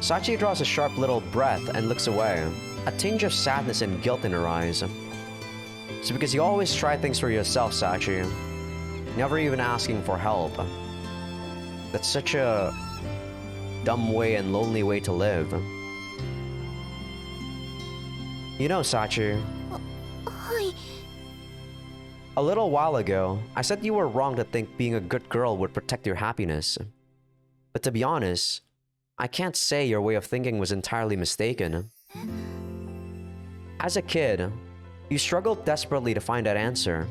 Sachi draws a sharp little breath and looks away, a tinge of sadness and guilt in her eyes. It's because you always try things for yourself, Sachi. Never even asking for help. That's such a dumb way and lonely way to live. You know, Sachi, はい。 a little while ago, I said you were wrong to think being a good girl would protect your happiness. But to be honest, I can't say your way of thinking was entirely mistaken. As a kid, you struggled desperately to find that answer.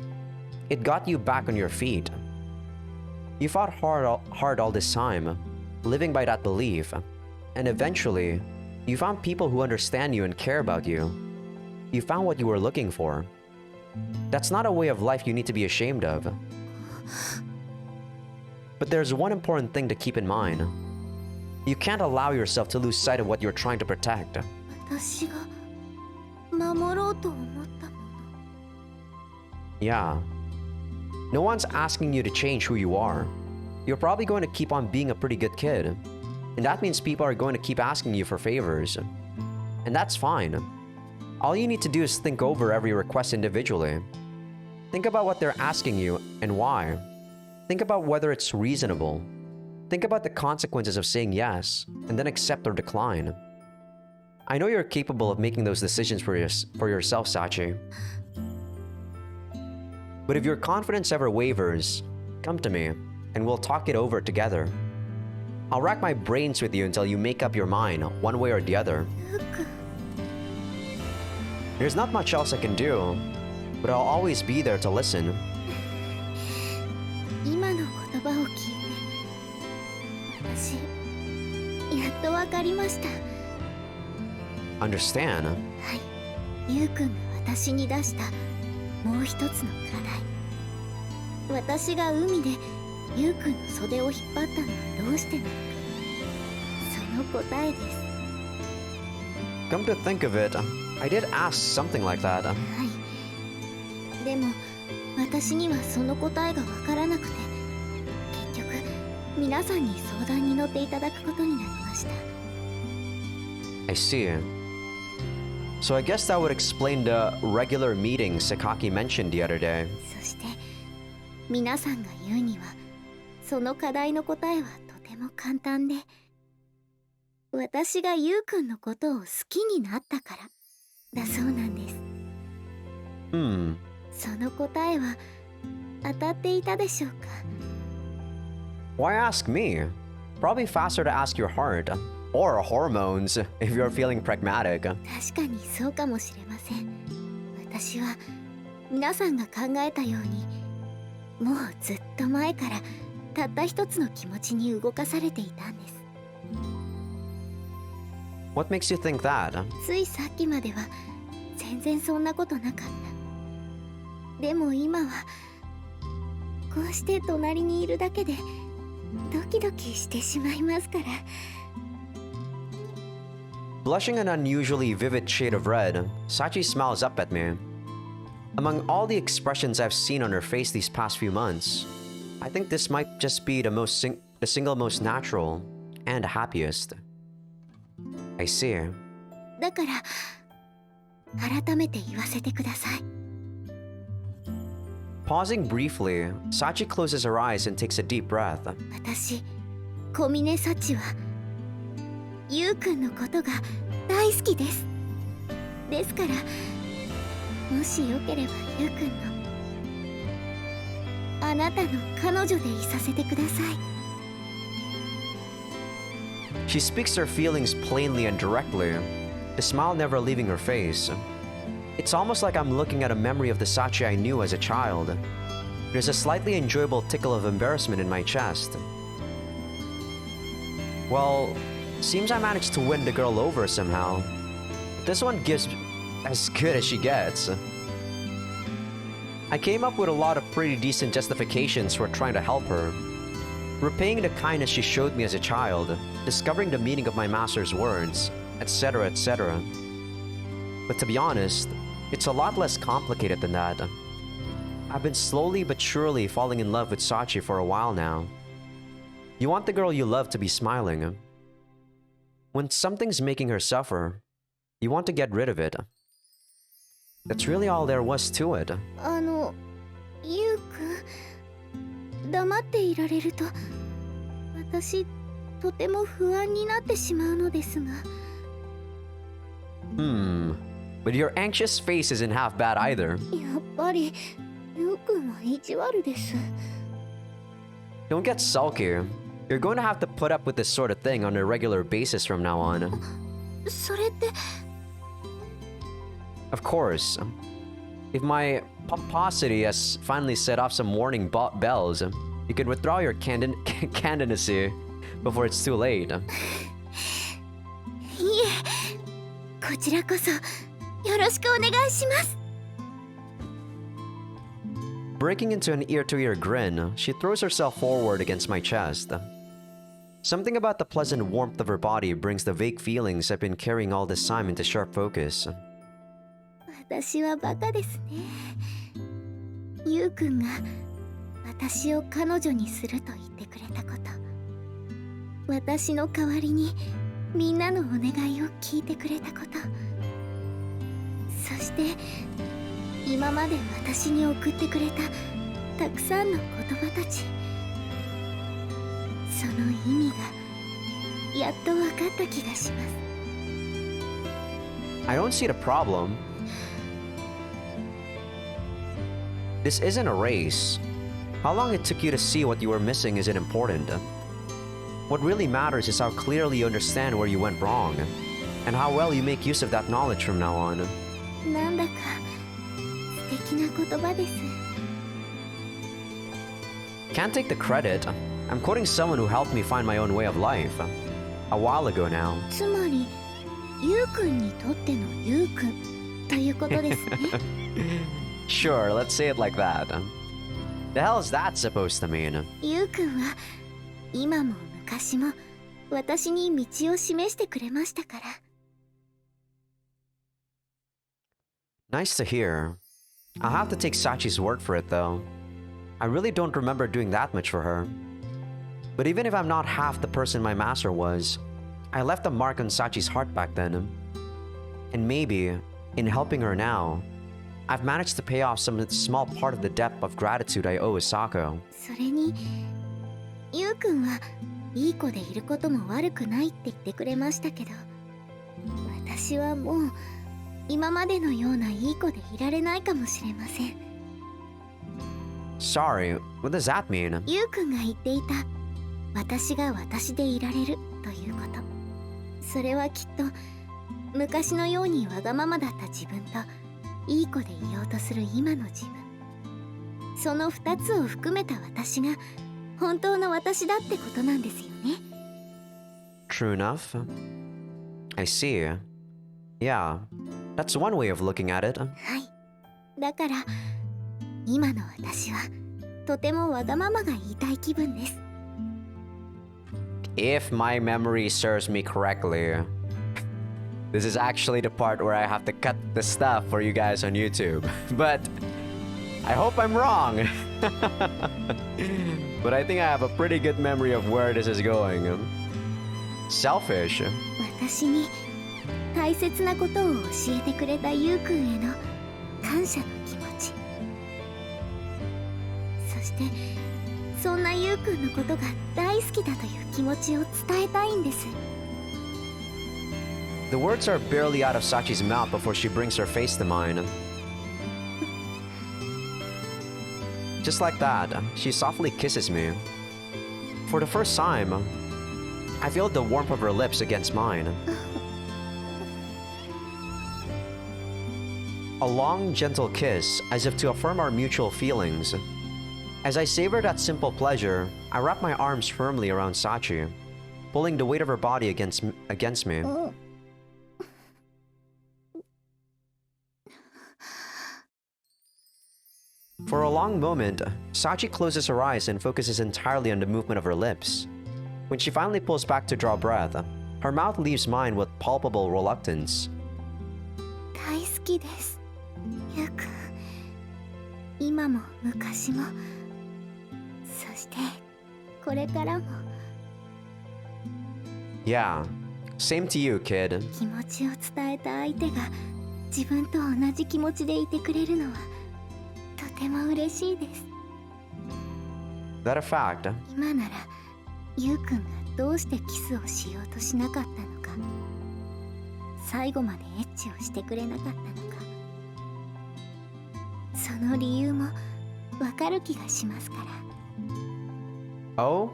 It got you back on your feet. You fought hard all this time, living by that belief, and eventually, you found people who understand you and care about you. You found what you were looking for. That's not a way of life you need to be ashamed of. But there's one important thing to keep in mind. You can't allow yourself to lose sight of what you're trying to protect. 私が守ろうと思ったもの。 Yeah. No one's asking you to change who you are. You're probably going to keep on being a pretty good kid. And that means people are going to keep asking you for favors. And that's fine. All you need to do is think over every request individually. Think about what they're asking you and why. Think about whether it's reasonable. Think about the consequences of saying yes, and then accept or decline. I know you're capable of making those decisions for yourself, Sachi. But if your confidence ever wavers, come to me, and we'll talk it over together. I'll rack my brains with you until you make up your mind, one way or the other. ゆうくん。 There's not much else I can do, but I'll always be there to listen. 今の言葉を聞いて私やっとわかりました。 Understand? はい、ゆうくんが私に出したもう一つの課題。私が海でゆうくんの袖を引っ張ったのはどうしてなのか。その答えです。 Come to think of it, I did ask something like that. はい。でも私にはその答えがわからなくて、結局皆さんに相談に乗っていただくことになりました。 I see. So I guess that would explain the regular meeting Sakaki mentioned the other day. そして皆さんが言うにはその課題の答えはとても簡単で、私がゆうくんのことを好きになったからだそうなんです。その答えは当たっていたでしょうか？ Why ask me? Probably faster to ask your heart. Or hormones, if you're feeling pragmatic. 確かにそうかもしれません。私は皆さんが考えたようにもうずっと前からたった一つの気持ちに動かされていたんです。 What makes you think that? ついさっきまでは全然そんなことなかった。でも今はこうして隣にいるだけでドキドキしてしまいますから。 Blushing an unusually vivid shade of red, Sachi smiles up at me. Among all the expressions I've seen on her face these past few months, I think this might just be the single most natural and happiest. I see. だから改めて言わせてください。 Pausing briefly, Sachi closes her eyes and takes a deep breath. 私、小峰幸はゆうくんのことが大好きです。ですからもしよければゆうくんのあなたの彼女でいさせてください。 She speaks her feelings plainly and directly, the smile never leaving her face. It's almost like I'm looking at a memory of the Sachi I knew as a child. There's a slightly enjoyable tickle of embarrassment in my chest. Well, seems I managed to win the girl over somehow. This one gives as good as she gets. I came up with a lot of pretty decent justifications for trying to help her. Repaying the kindness she showed me as a child, discovering the meaning of my master's words, etc., etc. But to be honest, it's a lot less complicated than that. I've been slowly but surely falling in love with Sachi for a while now. You want the girl you love to be smiling. When something's making her suffer, you want to get rid of it. That's really all there was to it. ゆうくん、黙っていられると私とても不安になってしまうのですが。 But your anxious face isn't half bad either. やっぱりゆうくんは意地悪です。 Don't get sulky. You're going to have to put up with this sort of thing on a regular basis from now on. それって Of course. If my pomposity has finally set off some warning bells, you can withdraw your candidacy before it's too late. いえ、こちらこそよろしくお願いします。 Breaking into an ear-to-ear grin, she throws herself forward against my chest. Something about the pleasant warmth of her body brings the vague feelings I've been carrying all this time into sharp focus. 私はバカですね。ゆうくんが私を彼女にすると言ってくれたこと、私の代わりにみんなのお願いを聞いてくれたこと、そして今まで私に送ってくれたたくさんの言葉たち、その意味がやっと分かった気がします。 I don't see the problem. This isn't a race. How long it took you to see what you were missing isn't important. What really matters is how clearly you understand where you went wrong, and how well you make use of that knowledge from now on. なんだか素敵な言葉です。 Can't take the credit. I'm quoting someone who helped me find my own way of life. A while ago now. つまりゆうくんにとってのゆうくんということですね。Sure, let's say it like that. The hell is that supposed to mean? ゆうくんは今も昔も私に道を示してくれましたから。 Nice to hear. I'll have to take Sachi's word for it though. I really don't remember doing that much for her. But even if I'm not half the person my master was, I left a mark on Sachi's heart back then. And maybe, in helping her now, I've managed to pay off some small part of the debt of gratitude I owe Asako. それにゆうくんはいい子でいることも悪くないって言ってくれましたけど、私はもう今までのようないい子でいられないかもしれません。 Sorry, what does that mean? ゆうくんが言っていた私が私でいられるということ、それはきっと昔のようにわがままだった自分といい子でいようとする今の自分、その2つを含めた私が本当の私だってことなんですよね。 True enough. I see. Yeah, that's one way of looking at it. はい。だから今の私はとてもわがままが言いたい気分です。 If my memory serves me correctly, this is actually the part where I have to cut the stuff for you guys on YouTube. But I hope I'm wrong. But I think I have a pretty good memory of where this is going. Selfish. 私に大切なことを教えてくれたゆうくんへの感謝の気持ち、そしてそんなゆうくんのことが大好きだという気持ちを伝えたいんです。 The words are barely out of Sachi's mouth before she brings her face to mine. Just like that, she softly kisses me. For the first time, I feel the warmth of her lips against mine. A long, gentle kiss, as if to affirm our mutual feelings. As I savor that simple pleasure, I wrap my arms firmly around Sachi, pulling the weight of her body against me. For a long moment, Sachi closes her eyes and focuses entirely on the movement of her lips. When she finally pulls back to draw breath, her mouth leaves mine with palpable reluctance. 大好きです、ゆうくん。今も昔も、そしてこれからも。 Yeah, same to you, kid. 気持ちを伝えた相手が自分と同じ気持ちでいてくれるのはとても嬉しいです。 That a fact? 今ならゆうくんがどうしてキスをしようとしなかったのか、最後までエッチをしてくれなかったのか、その理由もわかる気がしますから。 Oh?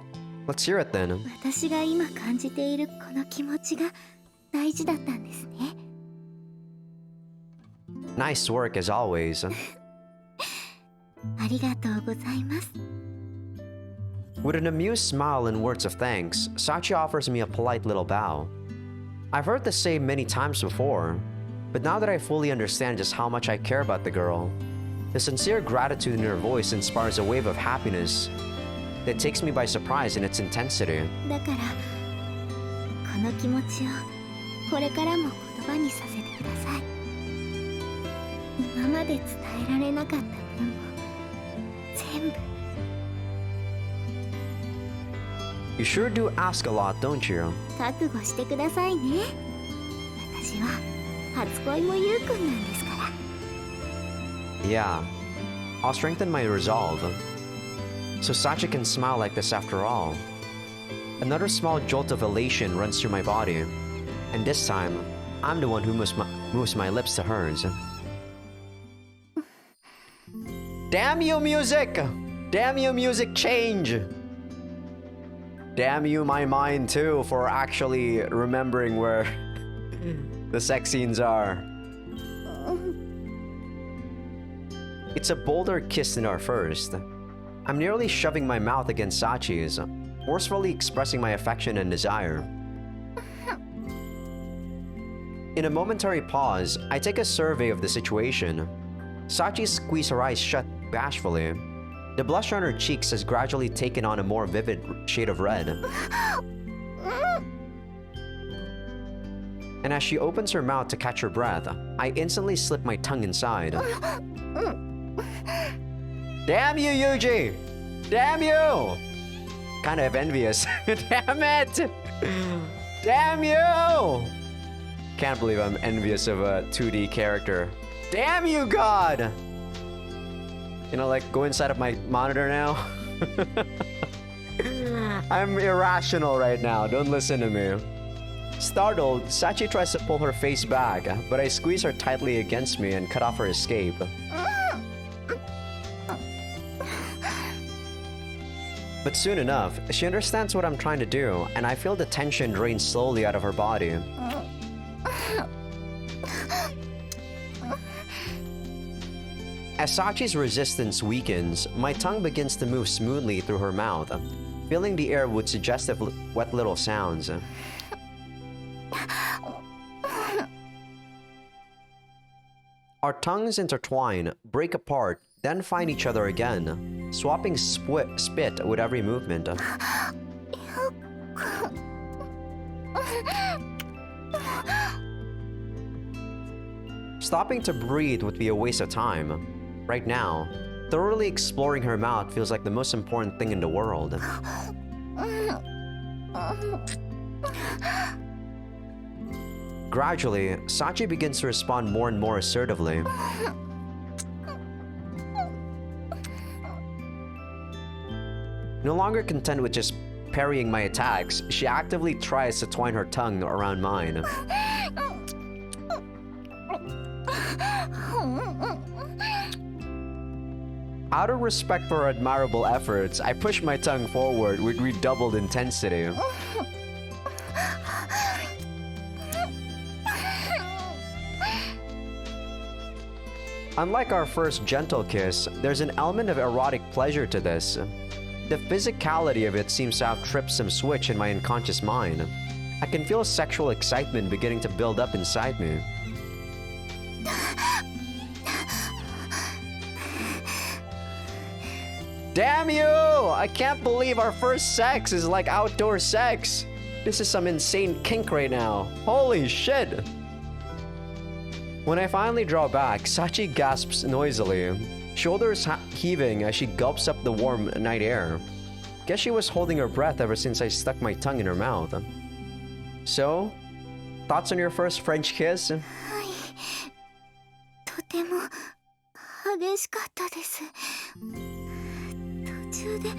Let's hear it then. 私が今感じているこの気持ちが大事だったんですね。 Nice work as always. ありがとうございます。 With an amused smile and words of thanks, Sachi offers me a polite little bow. I've heard this say many times before, but now that I fully understand just how much I care about the girl, the sincere gratitude in her voice inspires a wave of happiness that takes me by surprise in its intensity. だからこの気持ちをこれからも言葉にさせてください。今まで伝えられなかった分も全部。 You sure do ask a lot, don't you? 覚悟してくださいね。私は初恋もゆうくんなんですから。 Yeah, I'll strengthen my resolve, so Sachi can smile like this after all. Another small jolt of elation runs through my body, and this time, I'm the one who moves my lips to hers. Damn you, music! Damn you, music change! Damn you, my mind too, for actually remembering where the sex scenes are. It's a bolder kiss than our first. I'm nearly shoving my mouth against Sachi's, forcefully expressing my affection and desire. In a momentary pause, I take a survey of the situation. Sachi squeezes her eyes shut bashfully. The blush on her cheeks has gradually taken on a more vivid shade of red. And as she opens her mouth to catch her breath, I instantly slip my tongue inside. Damn you, Yuji! Damn you! Kind of envious. Damn it! Damn you! Can't believe I'm envious of a 2D character. Damn you, God! You know, like, go inside of my monitor now. I'm irrational right now. Don't listen to me. Startled, Sachi tries to pull her face back, but I squeeze her tightly against me and cut off her escape. But soon enough, she understands what I'm trying to do, and I feel the tension drain slowly out of her body. As Sachi's resistance weakens, my tongue begins to move smoothly through her mouth, filling the air with suggestive wet little sounds. Our tongues intertwine, break apart, then find each other again, swapping spit with every movement. Stopping to breathe would be a waste of time. Right now, thoroughly exploring her mouth feels like the most important thing in the world. Gradually, Sachi begins to respond more and more assertively. No longer content with just parrying my attacks, she actively tries to twine her tongue around mine. Out of respect for her admirable efforts, I push my tongue forward with redoubled intensity. Unlike our first gentle kiss, there's an element of erotic pleasure to this. The physicality of it seems to have tripped some switch in my unconscious mind. I can feel sexual excitement beginning to build up inside me. Damn you! I can't believe our first sex is like outdoor sex. This is some insane kink right now. Holy shit! When I finally draw back, Sachi gasps noisily, shoulders heaving as she gulps up the warm night air. Guess she was holding her breath ever since I stuck my tongue in her mouth. So, thoughts on your first French kiss? とても激しかったです。途中で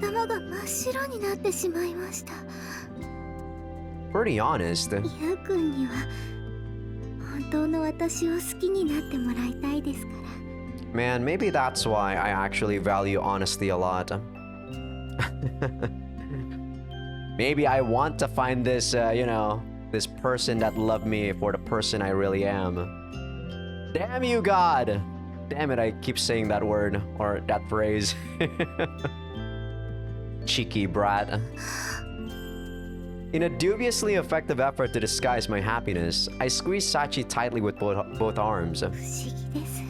頭が真っ白になってしまいました。Pretty honest. ゆうくんには本当の私を好きになってもらいたいですから。Man, maybe that's why I actually value honesty a lot. Maybe I want to find this, this person that loved me for the person I really am. Damn you, God! Damn it, I keep saying that word, or that phrase. Cheeky brat. In a dubiously effective effort to disguise my happiness, I squeeze Sachi tightly with both arms. 不思議です。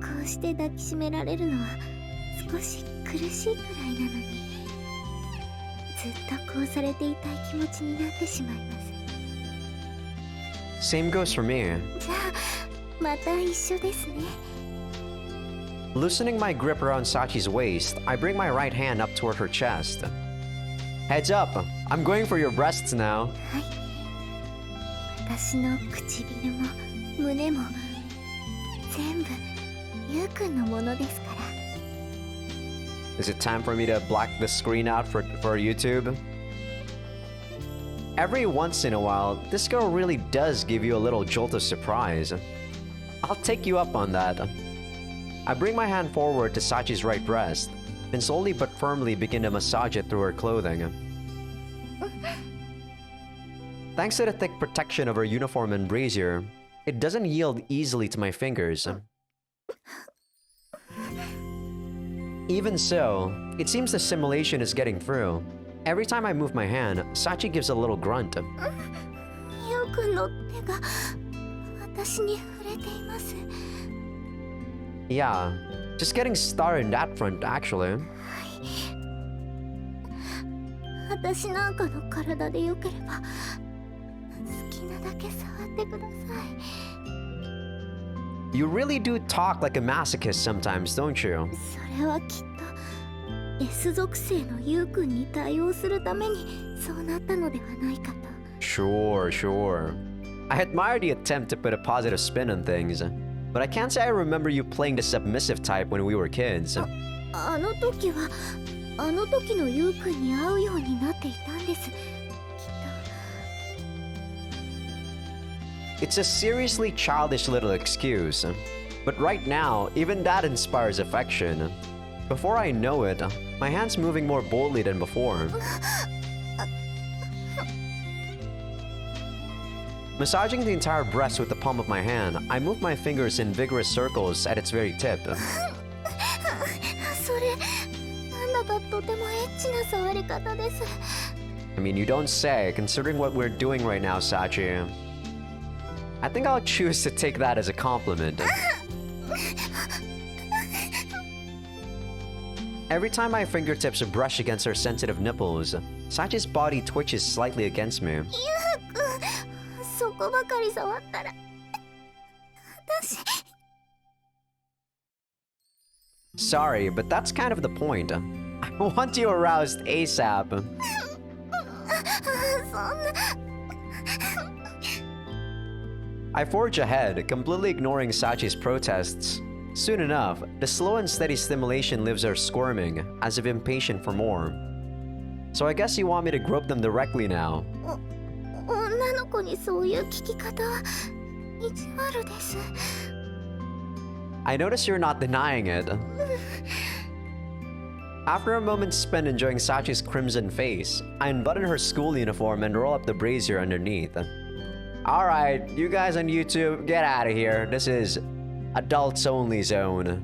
こうして抱きしめられるのは少し苦しいくらいなのに、ずっとこうされていたい気持ちになってしまいます。 Same goes for me. じゃあ、また一緒ですね。 Loosening my grip around Sachi's waist, I bring my right hand up toward her chest. Heads up, I'm going for your breasts now. はい。私の唇も胸も全部ゆうくんのものですから。 Is it time for me to black the screen out for YouTube? Every once in a while, this girl really does give you a little jolt of surprise. I'll take you up on that. I bring my hand forward to Sachi's right breast, then slowly but firmly begin to massage it through her clothing. Thanks to the thick protection of her uniform and brazier, it doesn't yield easily to my fingers. Even so, it seems the simulation is getting through. Every time I move my hand, Sachi gives a little grunt. ゆうくんの手が私に触れています。 Yeah, just getting started in that front, actually. 私なんかの体でよければ好きなだけ触ってください。 You really do talk like a masochist sometimes, don't you? それはきっと S 属性のゆうくんに対応するためにそうなったのではないかと。 Sure, sure. I admire the attempt to put a positive spin on things, but I can't say I remember you playing the submissive type when we were kids. あの時はあの時のゆうくんに会うようになっていたんです。きっと。 It's a seriously childish little excuse, but right now, even that inspires affection. Before I know it, my hand's moving more boldly than before. Massaging the entire breast with the palm of my hand, I move my fingers in vigorous circles at its very tip. それなんだかとてもエッチな触り方です。 I mean, you don't say, considering what we're doing right now, Sachi. I think I'll choose to take that as a compliment. Every time my fingertips brush against her sensitive nipples, Sachi's body twitches slightly against me. そこばかり触ったら私 Sorry, but that's kind of the point. I want you aroused ASAP. そんな I forge ahead, completely ignoring Sachi's protests. Soon enough, the slow and steady stimulation leaves her squirming, as if impatient for more. So I guess you want me to grope them directly now. 女の子にそういう聞き方は意地悪です。 I notice you're not denying it. After a moment spent enjoying Sachi's crimson face, I unbutton her school uniform and roll up the brazier underneath. Alright, you guys on YouTube, get out of here. This is adults only zone.